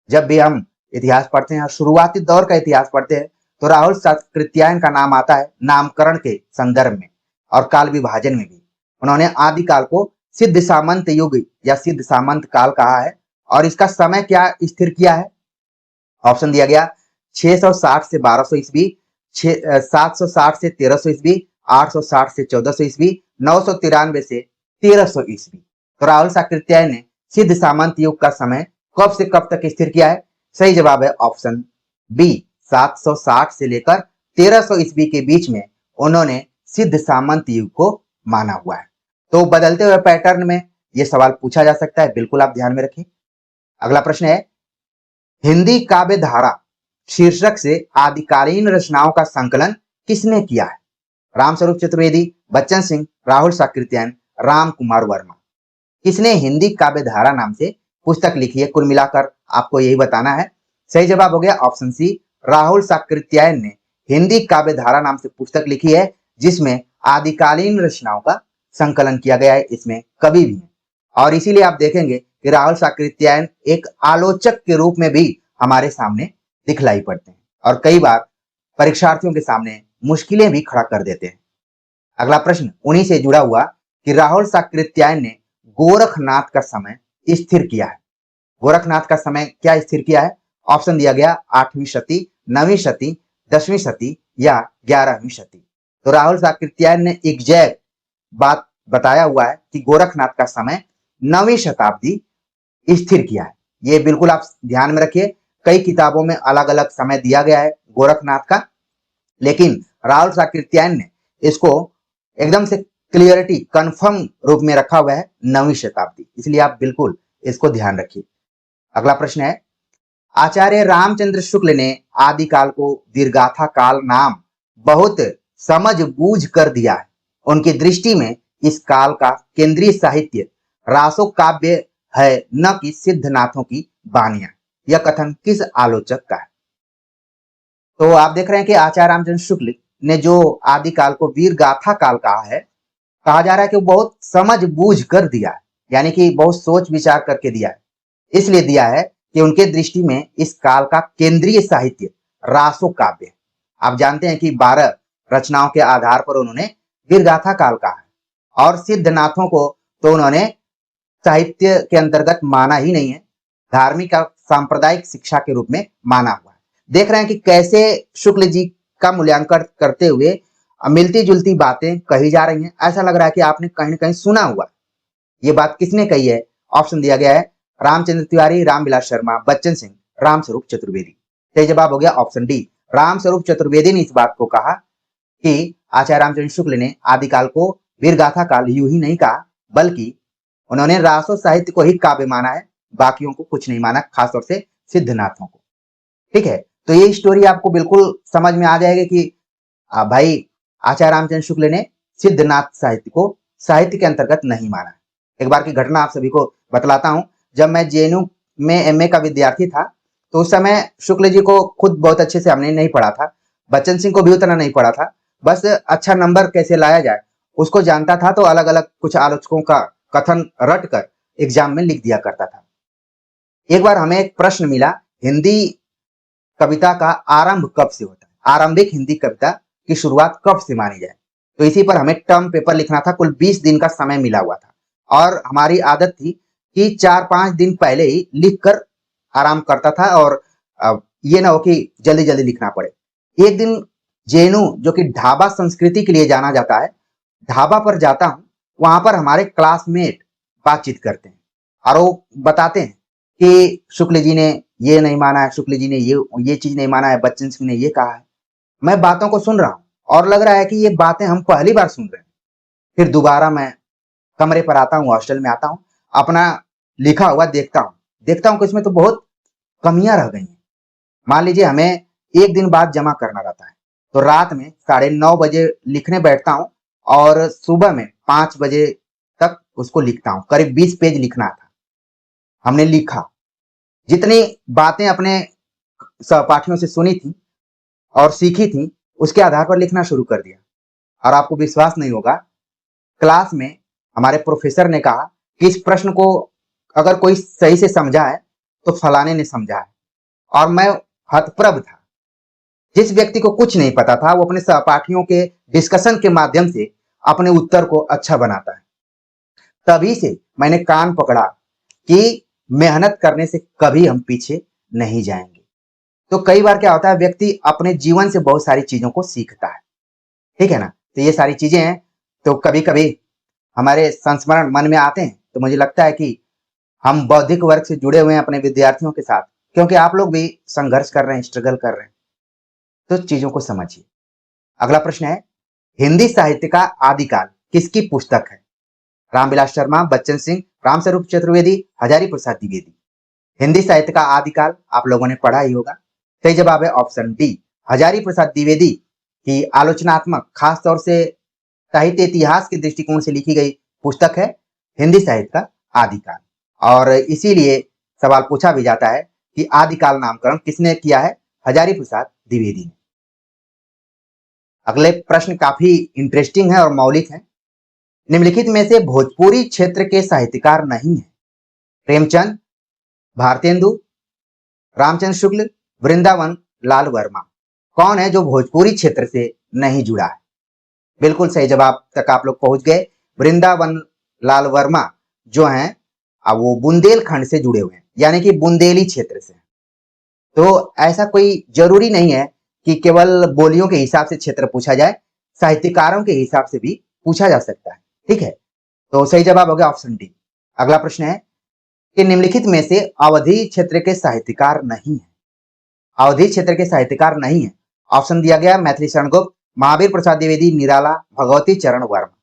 जब भी हम इतिहास पढ़ते हैं और शुरुआती दौर का इतिहास पढ़ते हैं तो राहुल साकृत्यायन का नाम आता है नामकरण के संदर्भ में और काल विभाजन में भी। उन्होंने आदिकाल को सिद्ध सामंत युग या सिद्ध सामंत काल कहा है और इसका समय क्या स्थिर किया है? ऑप्शन दिया गया 660 से 1200 ईस्वी, 760 से 1300 ईस्वी, 860 से 1400 ईस्वी, 993 से 1300 ईस्वी। तो राहुल साकृत्यायन ने सिद्ध सामंत युग का समय कब से कब तक स्थिर किया है? सही जवाब है ऑप्शन बी, 760 से लेकर 1300 ईस्वी के बीच में उन्होंने सिद्ध सामंत युग को माना हुआ है। तो बदलते हुए पैटर्न में यह सवाल पूछा जा सकता है, बिल्कुल आप ध्यान में रखें। अगला प्रश्न है, हिंदी काव्य धारा शीर्षक से आदिकालीन रचनाओं का संकलन किसने किया है? रामस्वरूप चतुर्वेदी, बच्चन सिंह, राहुल साकृत्यायन, राम कुमार वर्मा। किसने हिंदी काव्य धारा नाम से पुस्तक लिखी है? कुल मिलाकर आपको यही बताना है। सही जवाब हो गया ऑप्शन सी, राहुल साकृत्यायन ने हिंदी काव्य धारा नाम से पुस्तक लिखी है जिसमें आदिकालीन रचनाओं का संकलन किया गया है। इसमें कवि भी है और इसीलिए आप देखेंगे कि राहुल साकृत्यायन एक आलोचक के रूप में भी हमारे सामने दिखलाई पड़ते हैं और कई बार परीक्षार्थियों के सामने मुश्किलें भी खड़ा कर देते हैं। अगला प्रश्न उन्हीं से जुड़ा हुआ कि राहुल साकृत्यायन ने गोरखनाथ का समय स्थिर किया है। गोरखनाथ का समय क्या स्थिर किया है? ऑप्शन दिया गया 8वीं शती, 9वीं शती, 10वीं शती या 11वीं शती। तो राहुल साकृत्यायन ने एग्जैक्ट बात बताया हुआ है कि गोरखनाथ का समय 9वीं शताब्दी स्थिर किया है। ये बिल्कुल आप ध्यान में रखिए, कई किताबों में अलग अलग समय दिया गया है गोरखनाथ का, लेकिन राहुल साकृत्यायन ने इसको एकदम से क्लियरिटी कंफर्म रूप में रखा हुआ है 9वीं शताब्दी, इसलिए आप बिल्कुल इसको ध्यान रखिए। अगला प्रश्न है, आचार्य रामचंद्र शुक्ल ने आदिकाल को दीर्घाथा काल नाम बहुत समझ बूझ कर दिया है। उनकी दृष्टि में इस काल का केंद्रीय साहित्य रासो काव्य है, न कि सिद्धनाथों की बानियां। यह कथन किस आलोचक का है? तो आप देख रहे हैं कि आचार्य रामचंद्र शुक्ल ने जो आदिकाल को वीर गाथा काल कहा है, कहा जा रहा है कि वो बहुत समझ बूझ कर दिया है, यानी कि बहुत सोच विचार करके दिया है। इसलिए दिया है कि उनके दृष्टि में इस काल का केंद्रीय साहित्य रासो काव्य है। आप जानते हैं कि 12 रचनाओं के आधार पर उन्होंने वीरगाथा काल कहा है, और सिद्धनाथों को तो उन्होंने साहित्य के अंतर्गत माना ही नहीं है, धार्मिक और सांप्रदायिक शिक्षा के रूप में माना हुआ है। देख रहे हैं कि कैसे शुक्ल जी का मूल्यांकन करते हुए मिलती जुलती बातें कही जा रही हैं। ऐसा लग रहा है कि आपने कहीं ना कहीं सुना हुआ। ये बात किसने कही है? ऑप्शन दिया गया है रामचंद्र तिवारी, रामविलास शर्मा, बच्चन सिंह, रामस्वरूप चतुर्वेदी। सही जवाब हो गया ऑप्शन डी, रामस्वरूप चतुर्वेदी ने इस बात को कहा कि आचार्य रामचंद्र शुक्ल ने आदिकाल को वीरगाथा काल यूं ही नहीं कहा, बल्कि उन्होंने रासो साहित्य को ही काव्य माना है, बाकियों को कुछ नहीं माना, खासतौर से सिद्धनाथों को। ठीक है, तो ये स्टोरी आपको बिल्कुल समझ में आ जाएगी कि भाई आचार्य रामचंद्र शुक्ल ने सिद्धनाथ साहित्य को साहित्य के अंतर्गत नहीं माना। एक बार की घटना आप सभी को बतलाता हूं। जब मैं जेएनयू में एमए का विद्यार्थी था, तो उस समय शुक्ल जी को खुद बहुत अच्छे से हमने नहीं पढ़ा था, बच्चन सिंह को भी उतना नहीं पढ़ा था, बस अच्छा नंबर कैसे लाया जाए उसको जानता था। तो अलग अलग कुछ आलोचकों का कथन रट कर एग्जाम में लिख दिया करता था। एक बार हमें एक प्रश्न मिला, हिंदी कविता का आरंभ कब से होता है, आरंभिक हिंदी कविता की शुरुआत कब से मानी जाए। तो इसी पर हमें टर्म पेपर लिखना था। कुल 20 दिन का समय मिला हुआ था, और हमारी आदत थी कि 4-5 दिन पहले ही लिख कर आराम करता था, और ये ना हो कि जल्दी जल्दी लिखना पड़े। एक दिन जेएनयू, जो कि ढाबा संस्कृति के लिए जाना जाता है, ढाबा पर जाता हूँ। वहां पर हमारे क्लासमेट बातचीत करते हैं, और वो बताते हैं कि शुक्ल जी ने ये नहीं माना है, शुक्ल जी ने ये चीज नहीं माना है, बच्चन सिंह ने ये कहा है। मैं बातों को सुन रहा हूँ और लग रहा है कि ये बातें हम पहली बार सुन रहे हैं। फिर दोबारा मैं कमरे पर आता हूँ, हॉस्टल में आता हूँ, अपना लिखा हुआ देखता हूँ कि इसमें तो बहुत कमियां रह गई हैं। मान लीजिए हमें एक दिन बाद जमा करना रहता है, तो रात में 9:30 बजे लिखने बैठता हूँ, और सुबह में 5 बजे तक उसको लिखता हूँ। करीब 20 पेज लिखना था। हमने लिखा, जितनी बातें अपने सहपाठियों से सुनी थी और सीखी थी, उसके आधार पर लिखना शुरू कर दिया। और आपको विश्वास नहीं होगा, क्लास में हमारे प्रोफेसर ने कहा कि इस प्रश्न को अगर कोई सही से समझा है तो फलाने ने समझा है। और मैं हतप्रभ था। जिस व्यक्ति को कुछ नहीं पता था, वो अपने सहपाठियों के डिस्कशन के माध्यम से अपने उत्तर को अच्छा बनाता है। तभी से मैंने कान पकड़ा कि मेहनत करने से कभी हम पीछे नहीं जाएंगे। तो कई बार क्या होता है, व्यक्ति अपने जीवन से बहुत सारी चीजों को सीखता है, ठीक है ना। तो ये सारी चीजें हैं, तो कभी कभी हमारे संस्मरण मन में आते हैं, तो मुझे लगता है कि हम बौद्धिक वर्ग से जुड़े हुए हैं अपने विद्यार्थियों के साथ, क्योंकि आप लोग भी संघर्ष कर रहे हैं, स्ट्रगल कर रहे हैं। तो चीजों को समझिए। अगला प्रश्न है, हिंदी साहित्य का आदिकाल किसकी पुस्तक है? रामविलास शर्मा, बच्चन सिंह, रामस्वरूप चतुर्वेदी, हजारी प्रसाद द्विवेदी। हिंदी साहित्य का आदिकाल आप लोगों ने पढ़ा ही होगा। सही जवाब है ऑप्शन डी, हजारी प्रसाद द्विवेदी की आलोचनात्मक, खासतौर से साहित्य इतिहास के दृष्टिकोण से लिखी गई पुस्तक है हिंदी साहित्य का आदिकाल। और इसीलिए सवाल पूछा भी जाता है कि आदिकाल नामकरण किसने किया है? हजारी प्रसाद द्विवेदी ने। अगले प्रश्न काफी इंटरेस्टिंग है और मौलिक है। निम्नलिखित में से भोजपुरी क्षेत्र के साहित्यकार नहीं है? प्रेमचंद, भारतेंदु, रामचंद्र शुक्ल, वृंदावन लाल वर्मा। कौन है जो भोजपुरी क्षेत्र से नहीं जुड़ा है? बिल्कुल सही जवाब तक आप लोग पहुंच गए। वृंदावन लाल वर्मा जो हैं, वो बुंदेलखंड से जुड़े हुए हैं, यानी कि बुंदेली क्षेत्र से। तो ऐसा कोई जरूरी नहीं है कि केवल बोलियों के हिसाब से क्षेत्र पूछा जाए, साहित्यकारों के हिसाब से भी पूछा जा सकता है। ठीक है, तो सही जवाब हो गया ऑप्शन डी। अगला प्रश्न है कि निम्नलिखित में से अवधि क्षेत्र के साहित्यकार नहीं है? अवधि क्षेत्र के साहित्यकार नहीं है। ऑप्शन दिया गया मैथिली शरण गुप्त, महावीर प्रसाद द्विवेदी, निराला, भगवती चरण वर्मा।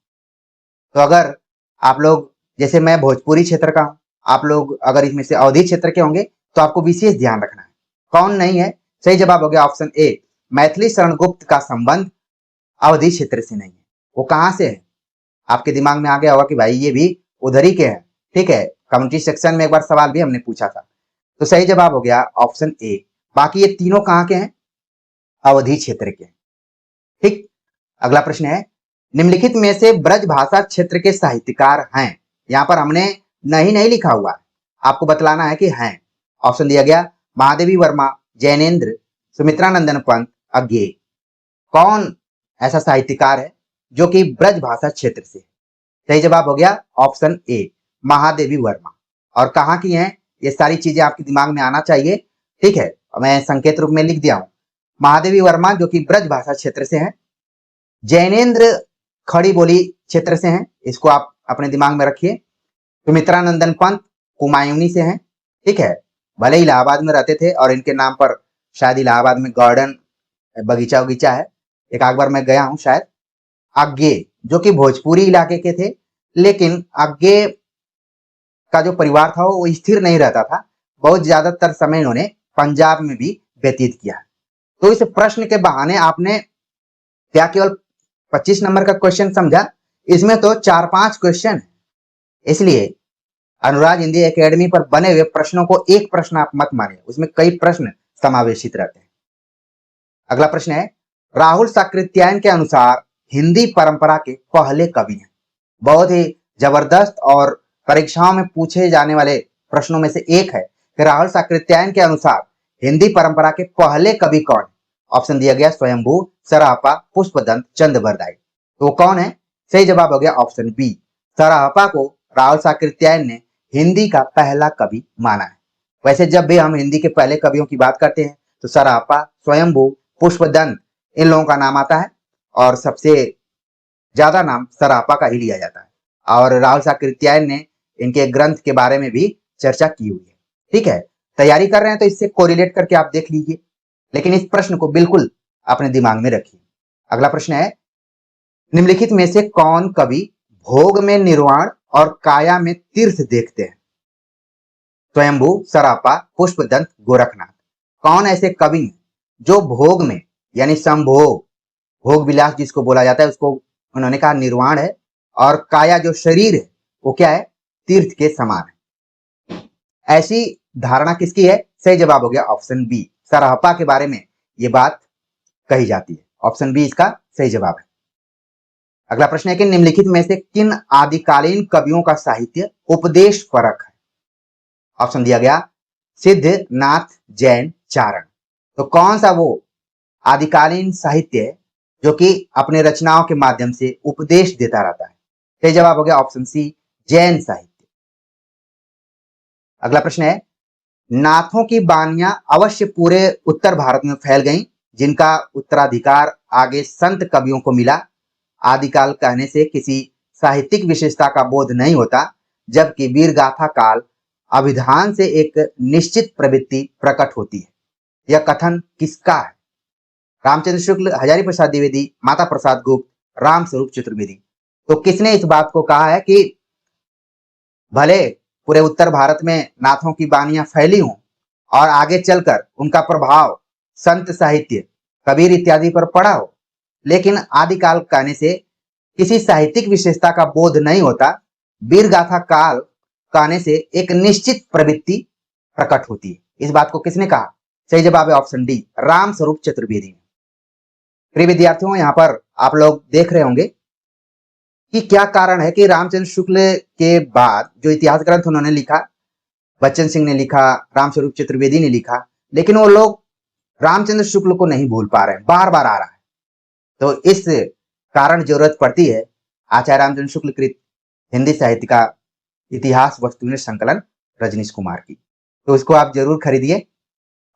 तो अगर आप लोग, जैसे मैं भोजपुरी क्षेत्र का हूं, आप लोग अगर इसमें से अवधि क्षेत्र के होंगे तो आपको विशेष ध्यान रखना है। कौन नहीं है? सही जवाब हो गया ऑप्शन ए, मैथिली शरण गुप्त का संबंध अवधि क्षेत्र से नहीं है। वो कहां से है? आपके दिमाग में आ गया होगा कि भाई ये भी उधर ही के हैं। ठीक है, कम्युनिटी सेक्शन में एक बार सवाल भी हमने पूछा था। तो सही जवाब हो गया ऑप्शन ए। बाकी ये तीनों कहां के हैं? अवधि क्षेत्र के। ठीक, अगला प्रश्न है, निम्नलिखित में से ब्रज भाषा क्षेत्र के साहित्यकार हैं। यहां पर हमने नहीं लिखा हुआ है, आपको बतलाना है कि हैं। ऑप्शन दिया गया महादेवी वर्मा, जैनेन्द्र, सुमित्रा नंदन पंत, अज्ञेय। कौन ऐसा साहित्यकार है जो कि ब्रज भाषा क्षेत्र से? सही जवाब हो गया ऑप्शन ए, महादेवी वर्मा। और कहाँ की हैं, ये सारी चीजें आपके दिमाग में आना चाहिए। ठीक है, मैं संकेत रूप में लिख दिया हूं। महादेवी वर्मा जो कि ब्रज भाषा क्षेत्र से हैं। जैनेन्द्र खड़ी बोली क्षेत्र से हैं, इसको आप अपने दिमाग में रखिए। सुमित्रा नंदन पंत कुमायूनी से हैं। ठीक है, भले ही इलाहाबाद में रहते थे और इनके नाम पर शायद इलाहाबाद में गार्डन बगीचा उगीचा है, एक आध बार मैं गया हूं शायद। अज्ञेय जो कि भोजपुरी इलाके के थे, लेकिन अज्ञेय का जो परिवार था वो स्थिर नहीं रहता था, बहुत ज्यादातर समय इन्होंने पंजाब में भी व्यतीत किया। तो इस प्रश्न के बहाने आपने क्या केवल 25 नंबर का क्वेश्चन समझा? इसमें तो 4-5 क्वेश्चन है। इसलिए अनुराग हिंदी एकेडमी पर बने हुए प्रश्नों को एक प्रश्न आप मत मानिए, उसमें कई प्रश्न समावेशित रहते हैं। अगला प्रश्न है, राहुल साकृत्यायन के अनुसार हिंदी परंपरा के पहले कवि हैं। बहुत ही जबरदस्त और परीक्षाओं में पूछे जाने वाले प्रश्नों में से एक है कि राहुल साकृत्यायन के अनुसार हिंदी परंपरा के पहले कवि कौन है? ऑप्शन दिया गया स्वयंभू, सराहपा, पुष्पदंत, चंद्रबरदाई। तो कौन है? सही जवाब हो गया ऑप्शन बी, सराहपा को राहुल साकृत्यायन ने हिंदी का पहला कवि माना है। वैसे जब भी हम हिंदी के पहले कवियों की बात करते हैं तो सराहपा, स्वयंभू, पुष्पदंत इन लोगों का नाम आता है और सबसे ज्यादा नाम सराहपा का ही लिया जाता है। और राहुल साकृत्यायन ने इनके ग्रंथ के बारे में भी चर्चा की हुई है। ठीक है, तैयारी कर रहे हैं तो इससे कोरिलेट करके आप देख लीजिए, लेकिन इस प्रश्न को बिल्कुल अपने दिमाग में रखिए। अगला प्रश्न है, निम्नलिखित में से कौन कवि भोग में निर्वाण और काया में तीर्थ देखते हैं? स्वयंभू, सरापा, पुष्पदंत, गोरखनाथ। कौन ऐसे कवि हैं जो भोग में यानी संभोग, भोग विलास जिसको बोला जाता है, उसको उन्होंने कहा निर्वाण है, और काया जो शरीर है वो क्या है? तीर्थ के समान है। ऐसी धारणा किसकी है? सही जवाब हो गया ऑप्शन बी, सराहपा के बारे में ये बात कही जाती है। ऑप्शन बी इसका सही जवाब है। अगला प्रश्न है कि निम्नलिखित में से किन आदिकालीन कवियों का साहित्य उपदेश परक है? ऑप्शन दिया गया सिद्ध, नाथ, जैन, चारण। तो कौन सा वो आदिकालीन साहित्य है जो कि अपने रचनाओं के माध्यम से उपदेश देता रहता है? सही जवाब हो गया ऑप्शन सी, जैन साहित्य। अगला प्रश्न है, नाथों की बानियां अवश्य पूरे उत्तर भारत में फैल गईं, जिनका उत्तराधिकार आगे संत कवियों को मिला। आदिकाल कहने से किसी साहित्यिक विशेषता का बोध नहीं होता, जबकि वीर गाथा काल अभिधान से एक निश्चित प्रवृत्ति प्रकट होती है। यह कथन किसका है? रामचंद्र शुक्ल, हजारी प्रसाद द्विवेदी, माता प्रसाद गुप्त, राम स्वरूप चतुर्वेदी। तो किसने इस बात को कहा है कि भले पूरे उत्तर भारत में नाथों की बानियां फैली हों और आगे चलकर उनका प्रभाव संत साहित्य, कबीर इत्यादि पर पड़ा हो, लेकिन आदिकाल कहने से किसी साहित्यिक विशेषता का बोध नहीं होता, वीर गाथा काल कहने से एक निश्चित प्रवृत्ति प्रकट होती है। इस बात को किसने कहा? सही जवाब है ऑप्शन डी, राम स्वरूप चतुर्वेदी ने। प्रिय विद्यार्थियों, यहाँ पर आप लोग देख रहे होंगे कि क्या कारण है कि रामचंद्र शुक्ल के बाद जो इतिहास ग्रंथ उन्होंने लिखा, बच्चन सिंह ने लिखा, रामस्वरूप चतुर्वेदी ने लिखा, लेकिन वो लोग रामचंद्र शुक्ल को नहीं भूल पा रहे हैं, बार बार आ रहा है। तो इस कारण जरूरत पड़ती है आचार्य रामचंद्र शुक्ल कृत हिंदी साहित्य का इतिहास वस्तुनिष्ठ संकलन रजनीश कुमार की। तो इसको आप जरूर खरीदिए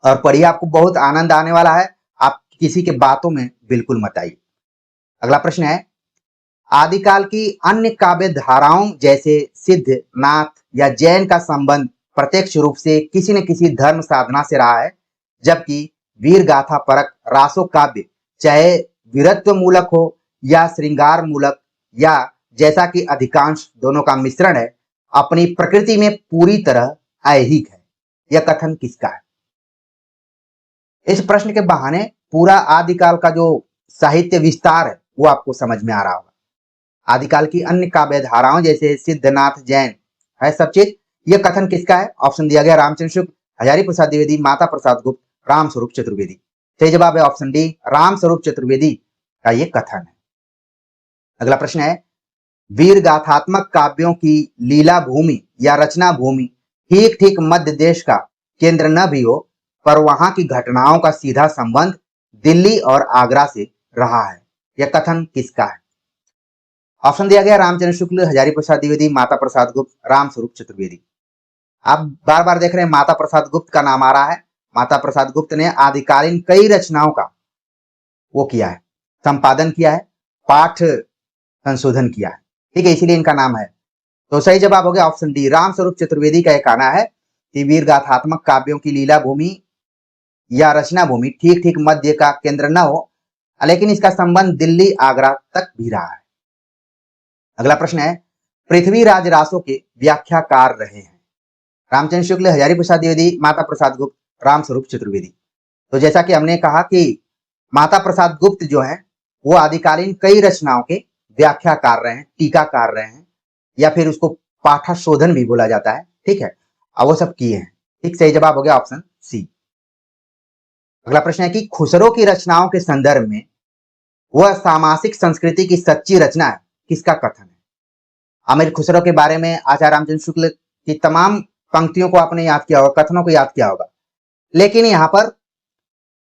और पढ़िए, आपको बहुत आनंद आने वाला है। आप किसी के बातों में बिल्कुल मत आइए। अगला प्रश्न है, आदिकाल की अन्य काव्य धाराओं जैसे सिद्ध, नाथ या जैन का संबंध प्रत्यक्ष रूप से किसी न किसी धर्म साधना से रहा है, जबकि वीर गाथा परक रासो काव्य चाहे वीरत्व मूलक हो या श्रृंगार मूलक, या जैसा कि अधिकांश दोनों का मिश्रण है, अपनी प्रकृति में पूरी तरह ऐहिक है। यह कथन किसका है? इस प्रश्न के बहाने पूरा आदिकाल का जो साहित्य विस्तार है वो आपको समझ में आ रहा होगा। आदिकाल की अन्य काव्य धाराओं जैसे सिद्धनाथ जैन है सब चीज, ये कथन किसका है? ऑप्शन दिया गया रामचंद्र शुक्ल, हजारी प्रसाद द्विवेदी, माता प्रसाद गुप्त, रामस्वरूप चतुर्वेदी। सही जवाब है ऑप्शन डी, रामस्वरूप चतुर्वेदी का ये कथन है। अगला प्रश्न है, वीर गाथात्मक काव्यों की लीला भूमि या रचना भूमि ठीक ठीक मध्य देश का केंद्र न भी हो, पर वहां की घटनाओं का सीधा संबंध दिल्ली और आगरा से रहा है, यह कथन किसका है? ऑप्शन दिया गया रामचंद्र शुक्ल, हजारी प्रसाद द्विवेदी, माता प्रसाद गुप्त, रामस्वरूप चतुर्वेदी। आप बार बार देख रहे हैं माता प्रसाद गुप्त का नाम आ रहा है। माता प्रसाद गुप्त ने आदिकालीन कई रचनाओं का वो किया है, संपादन किया है, पाठ संशोधन किया है, ठीक है, इसीलिए इनका नाम है। तो सही जवाब हो गया ऑप्शन डी, रामस्वरूप चतुर्वेदी का यह कहना है कि वीर गाथात्मक काव्यों की लीला भूमि या रचना भूमि ठीक ठीक मध्य का केंद्र न हो, लेकिन इसका संबंध दिल्ली आगरा तक भी रहा है। अगला प्रश्न है, पृथ्वीराज रासो के व्याख्याकार रहे हैं रामचंद्र शुक्ल, हजारी प्रसाद द्विवेदी, माता प्रसाद गुप्त, रामस्वरूप चतुर्वेदी। तो जैसा कि हमने कहा कि माता प्रसाद गुप्त जो है वो आदिकालीन कई रचनाओं के व्याख्याकार रहे हैं, टीकाकार रहे हैं, या फिर उसको पाठशोधन भी बोला जाता है, ठीक है, वो सब किए हैं। ठीक, सही जवाब हो गया ऑप्शन सी। अगला प्रश्न है कि खुसरो की रचनाओं के संदर्भ में वह सामासिक संस्कृति की सच्ची रचना है, किसका कथन है? अमीर खुसरो के बारे में आचार्य रामचंद्र शुक्ल की तमाम पंक्तियों को आपने याद किया होगा, कथनों को याद किया होगा, लेकिन यहाँ पर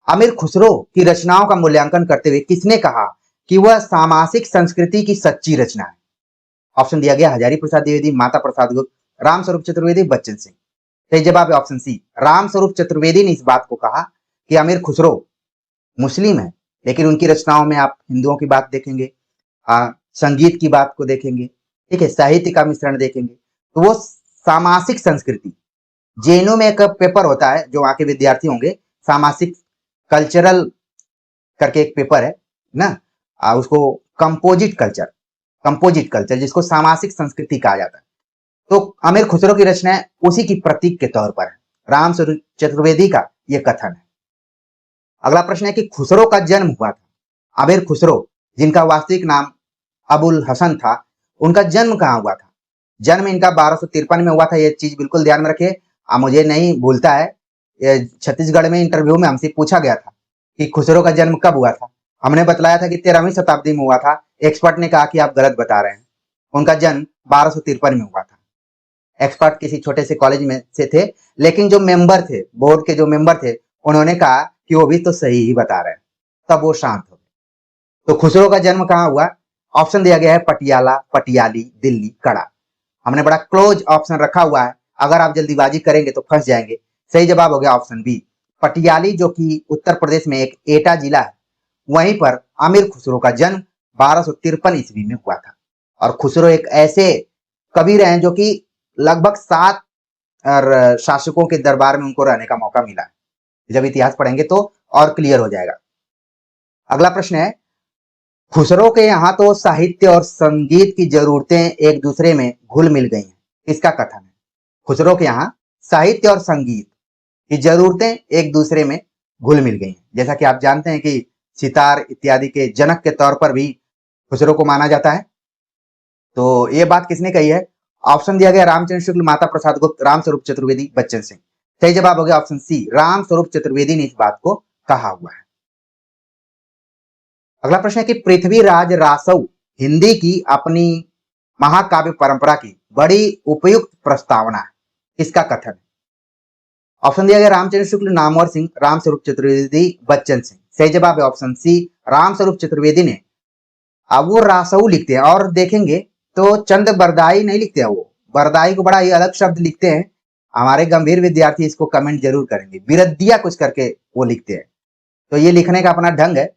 अमीर खुसरो की रचनाओं का मूल्यांकन करते हुए किसने कहा कि वह सामासिक संस्कृति की सच्ची रचना है? ऑप्शन दिया गया हजारी प्रसाद द्विवेदी, माता प्रसाद गुप्त, रामस्वरूप चतुर्वेदी, बच्चन सिंह। सही जवाब है ऑप्शन सी, रामस्वरूप चतुर्वेदी ने इस बात को कहा कि अमीर खुसरो मुस्लिम है, लेकिन उनकी रचनाओं में आप हिंदुओं की बात देखेंगे, संगीत की बात को देखेंगे, ठीक है, साहित्य का मिश्रण देखेंगे, तो वो सामासिक संस्कृति, जेएनयू में एक पेपर होता है जो वहां के विद्यार्थी होंगे, सामासिक कल्चरल करके एक पेपर है ना, उसको कंपोजिट कल्चर जिसको सामासिक संस्कृति कहा जाता है। तो अमीर खुसरो की रचना उसी की प्रतीक के तौर पर है। रामस्वरूप चतुर्वेदी का यह कथन है। अगला प्रश्न है कि खुसरो का जन्म हुआ था, अमीर खुसरो जिनका वास्तविक नाम अबुल हसन था, उनका जन्म कहाँ हुआ था? जन्म इनका 1253 में हुआ था, ये चीज बिल्कुल ध्यान में रखिए, मुझे नहीं भूलता है। छत्तीसगढ़ में इंटरव्यू में हमसे पूछा गया था कि खुसरो का जन्म कब हुआ था, हमने बतलाया था कि 13वीं शताब्दी में हुआ था। एक्सपर्ट ने कहा कि आप गलत बता रहे हैं, उनका जन्म 1253 में हुआ था। एक्सपर्ट किसी छोटे से कॉलेज में से थे, लेकिन जो मेंबर थे, बोर्ड के जो मेंबर थे, उन्होंने कहा कि वो भी तो सही ही बता रहे हैं, तब वो शांत हो गए। तो खुसरो का जन्म कहाँ हुआ? ऑप्शन दिया गया है पटियाला, पटियाली, दिल्ली, कड़ा। हमने बड़ा क्लोज ऑप्शन रखा हुआ है, अगर आप जल्दीबाजी करेंगे तो फंस जाएंगे। सही जवाब हो गया ऑप्शन बी, पटियाली, जो कि उत्तर प्रदेश में एक एटा जिला है, वहीं पर अमीर खुसरो का जन्म 1253 ईस्वी में हुआ था। और खुसरो एक ऐसे कवि रहे जो कि लगभग 7 शासकों के दरबार में उनको रहने का मौका मिला है। जब इतिहास पढ़ेंगे तो और क्लियर हो जाएगा। अगला प्रश्न है, खुसरो के यहाँ तो साहित्य और संगीत की जरूरतें एक दूसरे में घुल मिल गई हैं, इसका कथन है? खुसरो के यहाँ साहित्य और संगीत की जरूरतें एक दूसरे में घुल मिल गई हैं। जैसा कि आप जानते हैं कि सितार इत्यादि के जनक के तौर पर भी खुसरो को माना जाता है। तो ये बात किसने कही है? ऑप्शन दिया गया रामचंद्र शुक्ल, माता प्रसाद गुप्त, रामस्वरूप चतुर्वेदी, बच्चन सिंह। सही जवाब हो गया ऑप्शन सी, रामस्वरूप चतुर्वेदी ने इस बात को कहा हुआ है। अगला प्रश्न है कि पृथ्वीराज रासौ हिंदी की अपनी महाकाव्य परंपरा की बड़ी उपयुक्त प्रस्तावना है, इसका कथन है? ऑप्शन दिया गया रामचंद्र शुक्ल, नामवर सिंह, रामस्वरूप चतुर्वेदी, बच्चन सिंह। सही जवाब है ऑप्शन सी, रामस्वरूप चतुर्वेदी ने। अब वो रासौ लिखते हैं, और देखेंगे तो चंद बरदाई नहीं लिखते हैं, वो बरदाई को बड़ा ही अलग शब्द लिखते हैं। हमारे गंभीर विद्यार्थी इसको कमेंट जरूर करेंगे, बिरदिया कुछ करके वो लिखते हैं। तो ये लिखने का अपना ढंग है,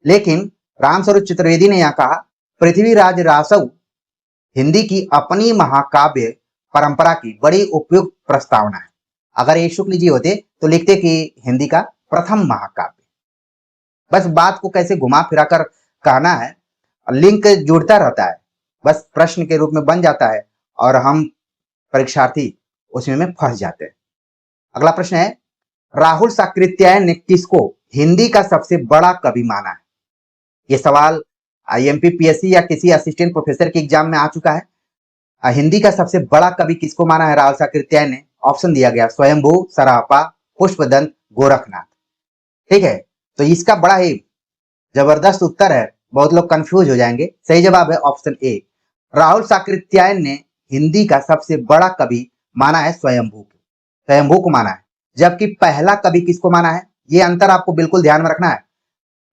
लेकिन रामस्वरूप चतुर्वेदी ने यहाँ कहा पृथ्वीराज रासौ हिंदी की अपनी महाकाव्य परंपरा की बड़ी उपयुक्त प्रस्तावना है। अगर ये शुक्ल जी होते तो लिखते कि हिंदी का प्रथम महाकाव्य। बस बात को कैसे घुमा फिरा कर कहना है, लिंक जुड़ता रहता है, बस प्रश्न के रूप में बन जाता है और हम परीक्षार्थी उसमें में फंस जाते हैं। अगला प्रश्न है, राहुल साकृत्यायन ने किसको हिंदी का सबसे बड़ा कवि माना है? ये सवाल IMP PSC या किसी असिस्टेंट प्रोफेसर के एग्जाम में आ चुका है। हिंदी का सबसे बड़ा कवि किसको माना है राहुल साकृत्यायन ने? ऑप्शन दिया गया स्वयंभू, सरापा, पुष्पदंत, गोरखनाथ। ठीक है, तो इसका बड़ा ही जबरदस्त उत्तर है, बहुत लोग कंफ्यूज हो जाएंगे। सही जवाब है ऑप्शन ए। राहुल साकृत्यायन ने हिंदी का सबसे बड़ा कवि माना है स्वयंभू को माना है, जबकि पहला कवि किसको माना है? ये अंतर आपको बिल्कुल ध्यान में रखना है।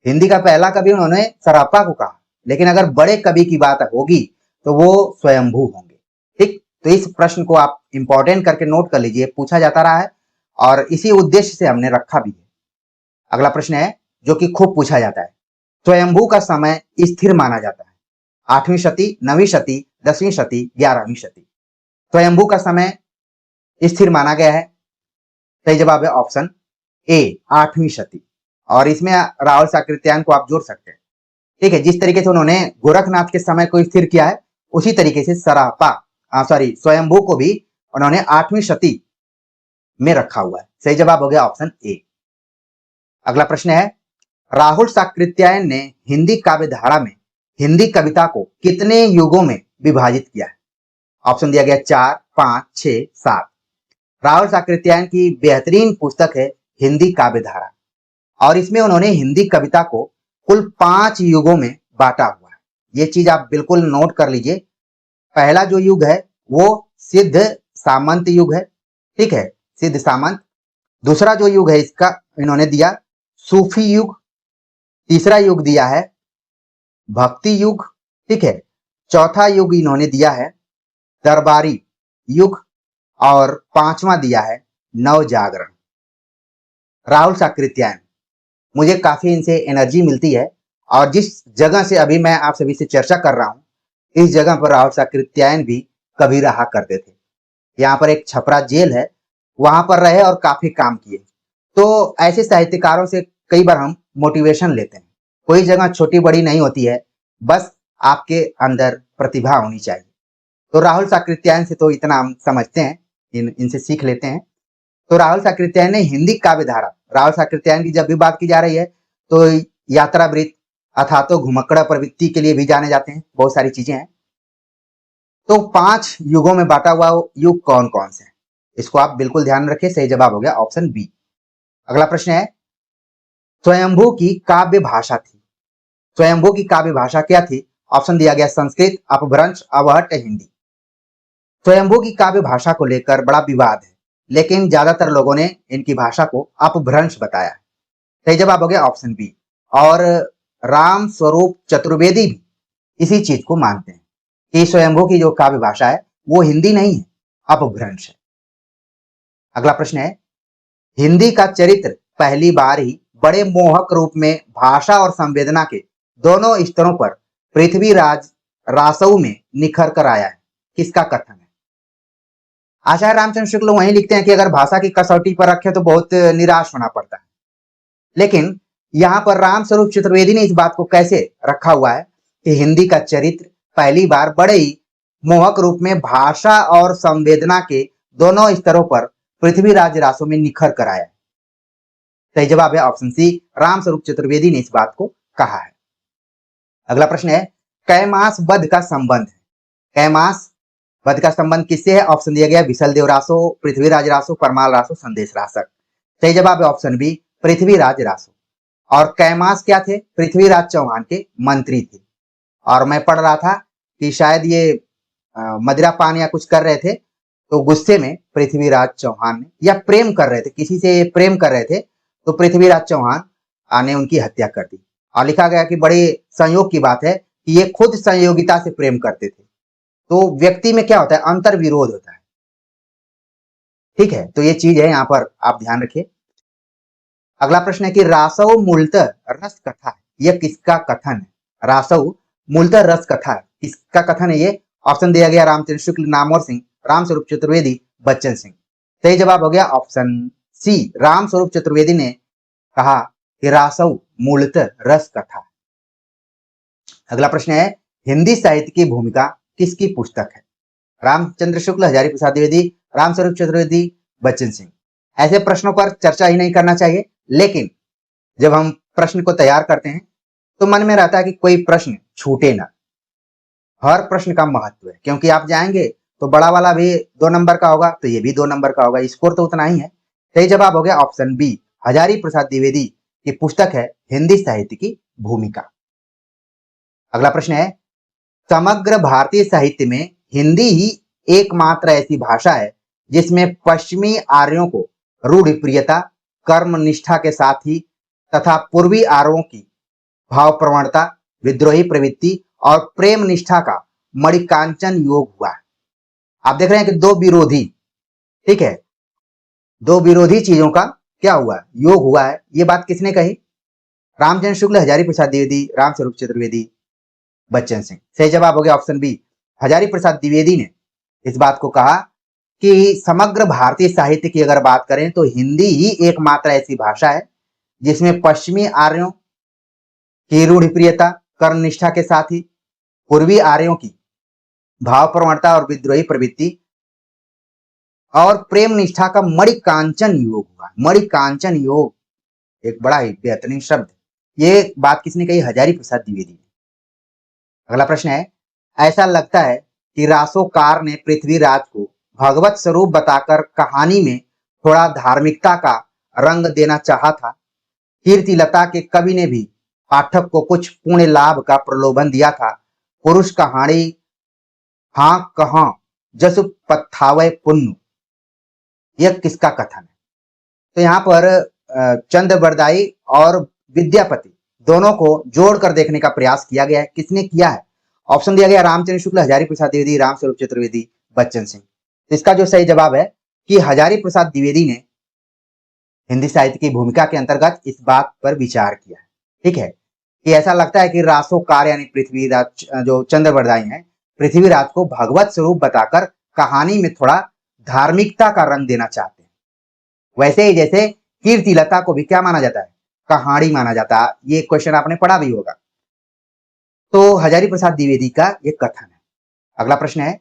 हिंदी का पहला कवि उन्होंने सरापा को कहा, लेकिन अगर बड़े कवि की बात होगी तो वो स्वयंभू होंगे। ठीक, तो इस प्रश्न को आप इंपॉर्टेंट करके नोट कर लीजिए, पूछा जाता रहा है और इसी उद्देश्य से हमने रखा भी है। अगला प्रश्न है जो कि खूब पूछा जाता है, स्वयंभू का समय स्थिर माना जाता है 8वीं शती, 9वीं शती, 10वीं शती, 11वीं शती। स्वयंभू का समय स्थिर माना गया है। सही जवाब है ऑप्शन ए, 8वीं शती। और इसमें राहुल साकृत्यायन को आप जोड़ सकते हैं। ठीक है, जिस तरीके से उन्होंने गोरखनाथ के समय को स्थिर किया है, उसी तरीके से स्वयंभू को भी उन्होंने 8वीं शती में रखा हुआ है। सही जवाब हो गया ऑप्शन ए। अगला प्रश्न है, राहुल साकृत्यायन ने हिंदी काव्य धारा में हिंदी कविता को कितने युगों में विभाजित किया है? ऑप्शन दिया गया 4, 5, 6, 7। राहुल साकृत्यायन की बेहतरीन पुस्तक है हिंदी काव्य धारा और इसमें उन्होंने हिंदी कविता को कुल 5 युगों में बांटा हुआ है। ये चीज आप बिल्कुल नोट कर लीजिए। पहला जो युग है वो सिद्ध सामंत युग है। ठीक है, सिद्ध सामंत। दूसरा जो युग है इसका इन्होंने दिया सूफी युग। तीसरा युग दिया है भक्ति युग। ठीक है, चौथा युग इन्होंने दिया है दरबारी युग और 5वां दिया है नवजागरण। राहुल साकृत्यायन, मुझे काफी इनसे एनर्जी मिलती है और जिस जगह से अभी मैं आप सभी से चर्चा कर रहा हूं, इस जगह पर राहुल साकृत्यायन भी कभी रहा करते थे। यहाँ पर एक छपरा जेल है, वहां पर रहे और काफी काम किए। तो ऐसे साहित्यकारों से कई बार हम मोटिवेशन लेते हैं। कोई जगह छोटी बड़ी नहीं होती है, बस आपके अंदर प्रतिभा होनी चाहिए। तो राहुल साकृत्यायन से तो इतना हम समझते हैं, इनसे सीख लेते हैं। तो राहुल साकृत्यायन ने हिंदी काव्य धारा, राहुल साकृत्यायन की जब भी बात की जा रही है तो यात्रावृत्त अथा तो घुमक्कड़ प्रवृत्ति के लिए भी जाने जाते हैं, बहुत सारी चीजें हैं। तो 5 युगों में बांटा हुआ युग कौन कौन से हैं, इसको आप बिल्कुल ध्यान रखें। सही जवाब हो गया ऑप्शन बी। अगला प्रश्न है, स्वयंभू की काव्य भाषा थी। स्वयंभू की काव्य भाषा क्या थी? ऑप्शन दिया गया संस्कृत, अपभ्रंश, अवहट्ट, हिंदी। स्वयंभू की काव्य भाषा को लेकर बड़ा विवाद है, लेकिन ज्यादातर लोगों ने इनकी भाषा को अपभ्रंश बताया है। सही जवाब हो गया ऑप्शन बी। और राम स्वरूप चतुर्वेदी भी इसी चीज को मानते हैं कि स्वयंभू की जो काव्य भाषा है वो हिंदी नहीं है, अपभ्रंश है। अगला प्रश्न है, हिंदी का चरित्र पहली बार ही बड़े मोहक रूप में भाषा और संवेदना के दोनों स्तरों पर पृथ्वीराज रासौ में निखर कर आया है, किसका कथन है? आचार्य रामचंद्र शुक्ल वहीं लिखते हैं कि अगर भाषा की कसौटी पर रखे तो बहुत निराश होना पड़ता है, लेकिन यहाँ पर राम स्वरूप चतुर्वेदी ने इस बात को कैसे रखा हुआ है कि हिंदी का चरित्र पहली बार बड़े ही मोहक रूप में भाषा और संवेदना के दोनों स्तरों पर पृथ्वीराज रासौ में निखर कर आया है। सही जवाब है ऑप्शन सी, राम स्वरूप चतुर्वेदी ने इस बात को कहा है। अगला प्रश्न है, कैमास वध का संबंध है। कैमास वध का संबंध किससे है? ऑप्शन दिया गया विशल देव रासो, पृथ्वीराज रासो, परमाल रासो, संदेश रासक। सही जवाब है ऑप्शन बी, पृथ्वीराज रासो। और कैमास क्या थे? पृथ्वीराज चौहान के मंत्री थे। और मैं पढ़ रहा था कि शायद ये मदिरा पान या कुछ कर रहे थे, तो गुस्से में पृथ्वीराज चौहान ने, या प्रेम कर रहे थे, किसी से प्रेम कर रहे थे, तो पृथ्वीराज चौहान ने उनकी हत्या कर दी। और लिखा गया कि बड़े संयोग की बात है कि ये खुद संयोगिता से प्रेम करते थे। तो व्यक्ति में क्या होता है? अंतर विरोध होता है। ठीक है, तो ये चीज है, यहाँ पर आप ध्यान रखिए। अगला प्रश्न है कि रासौ मूलतः रस कथा है, यह किसका कथन है? रासौ मूलतः रस कथा है, किसका कथन है ये? ऑप्शन दिया गया रामचंद्र शुक्ल, नामवर सिंह, राम स्वरूप चतुर्वेदी, बच्चन सिंह। सही जवाब हो गया ऑप्शन सी, राम स्वरूप चतुर्वेदी ने कहा कि रासौ मूलतः रस कथा है। अगला प्रश्न है, हिंदी साहित्य की भूमिका किसकी पुस्तक है? रामचंद्र शुक्ल, हजारी प्रसाद द्विवेदी, राम स्वरूप चतुर्वेदी, बच्चन सिंह। ऐसे प्रश्नों पर चर्चा ही नहीं करना चाहिए, लेकिन जब हम प्रश्न को तैयार करते हैं तो मन में रहता है कि कोई प्रश्न छूटे ना। हर प्रश्न का महत्व है, क्योंकि आप जाएंगे तो बड़ा वाला भी 2 नंबर का होगा, तो ये भी 2 नंबर का होगा, स्कोर तो उतना ही है। सही जवाब हो गया ऑप्शन बी, हजारी प्रसाद द्विवेदी की पुस्तक है हिंदी साहित्य की भूमिका। अगला प्रश्न है, समग्र भारतीय साहित्य में हिंदी ही एकमात्र ऐसी भाषा है जिसमें पश्चिमी आर्यों को रूढ़िप्रियता, कर्म निष्ठा के साथ ही तथा पूर्वी आर्यों की भाव प्रवणता, विद्रोही प्रवृत्ति और प्रेम निष्ठा का मणिकांचन योग हुआ है। आप देख रहे हैं कि दो विरोधी, ठीक है, दो विरोधी चीजों का क्या हुआ है, योग हुआ है। ये बात किसने कही? रामचंद्र शुक्ल, हजारी प्रसाद द्विवेदी, रामस्वरूप चतुर्वेदी, बच्चन सिंह। सही जवाब हो गया ऑप्शन बी, हजारी प्रसाद द्विवेदी ने इस बात को कहा कि समग्र भारतीय साहित्य की अगर बात करें तो हिंदी ही एकमात्र ऐसी भाषा है जिसमें पश्चिमी आर्यों की रूढ़िप्रियता, कर्मनिष्ठा के साथ ही पूर्वी आर्यों की भाव प्रवणता और विद्रोही प्रवृत्ति और प्रेम निष्ठा का मणिकांचन योग हुआ। मणिकांचन योग एक बड़ा ही बेहतरीन शब्द। ये बात किसने कही? हजारी प्रसाद द्विवेदी ने। अगला प्रश्न है, ऐसा लगता है कि रासोकार ने पृथ्वीराज को भगवत स्वरूप बताकर कहानी में थोड़ा धार्मिकता का रंग देना चाहा था। कीर्तिलता के कवि ने भी पाठक को कुछ पुण्य लाभ का प्रलोभन दिया था। पुरुष कहानी हाँ कहां जसु पत्थावय पुण्य, यह किसका कथन है? तो यहाँ पर चंद्रबरदाई और विद्यापति दोनों को जोड़कर देखने का प्रयास किया गया है। किसने किया है? ऑप्शन दिया गया रामचंद्र शुक्ल, हजारी प्रसाद द्विवेदी, रामस्वरूप चतुर्वेदी, बच्चन सिंह। तो इसका जो सही जवाब है कि हजारी प्रसाद द्विवेदी ने हिंदी साहित्य की भूमिका के अंतर्गत इस बात पर विचार किया है। ठीक है, कि ऐसा लगता है कि रासोकार यानी पृथ्वीराज जो चंद्रबरदाई हैं, पृथ्वीराज को भगवत स्वरूप बताकर कहानी में थोड़ा धार्मिकता का रंग देना चाहते हैं। वैसे ही जैसे कीर्तिलता को भी क्या माना जाता है? कहानी माना जाता है। ये क्वेश्चन आपने पढ़ा भी होगा। तो हजारी प्रसाद द्विवेदी का ये कथन है। अगला प्रश्न है,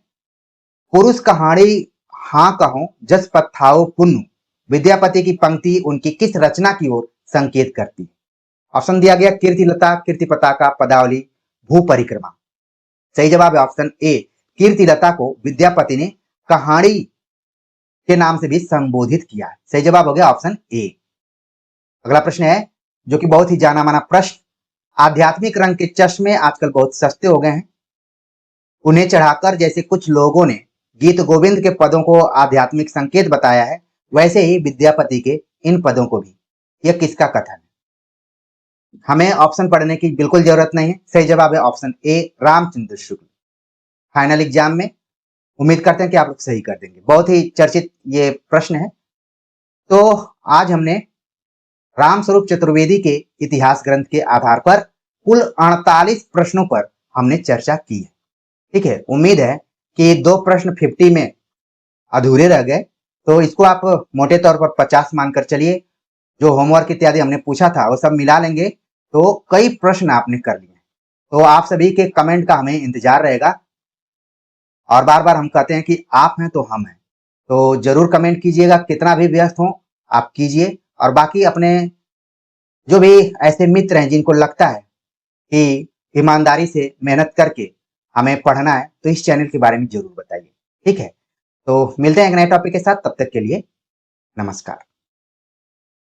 पुरुष कहानी हाँ कहो जस पत्थाओ पुण्य, विद्यापति की पंक्ति उनकी किस रचना की ओर संकेत करती है? ऑप्शन दिया गया कीर्तिलता, कीर्ति पताका, पदावली, भू परिक्रमा। सही जवाब है ऑप्शन ए, कीर्तिलता को विद्यापति ने कहानी के नाम से भी संबोधित किया है। सही जवाब हो गया ऑप्शन ए। अगला प्रश्न है जो कि बहुत ही जाना माना प्रश्न, आध्यात्मिक रंग के चश्मे आजकल बहुत सस्ते हो गए हैं, उन्हें चढ़ाकर जैसे कुछ लोगों ने गीत गोविंद के पदों को आध्यात्मिक संकेत बताया है, वैसे ही विद्यापति के इन पदों को भी। यह किसका कथन है? हमें ऑप्शन पढ़ने की बिल्कुल जरूरत नहीं है। सही जवाब है option A, Ramchandra Shukla. Final exam में उम्मीद करते हैं कि आप लोग सही कर देंगे। बहुत ही चर्चित ये प्रश्न है। तो आज हमने रामस्वरूप चतुर्वेदी के इतिहास ग्रंथ के आधार पर कुल 48 प्रश्नों पर हमने चर्चा की है। ठीक है, उम्मीद है कि 2 प्रश्न 50 में अधूरे रह गए, तो इसको आप मोटे तौर पर 50 मानकर चलिए। जो होमवर्क इत्यादि हमने पूछा था वो सब मिला लेंगे तो कई प्रश्न आपने कर लिए। तो आप सभी के कमेंट का हमें इंतजार रहेगा, और बार बार हम कहते हैं कि आप हैं तो हम हैं, तो जरूर कमेंट कीजिएगा। कितना भी व्यस्त हो आप कीजिए, और बाकी अपने जो भी ऐसे मित्र हैं जिनको लगता है कि ईमानदारी से मेहनत करके हमें पढ़ना है, तो इस चैनल के बारे में जरूर बताइए। ठीक है, तो मिलते हैं एक नए टॉपिक के साथ, तब तक के लिए नमस्कार।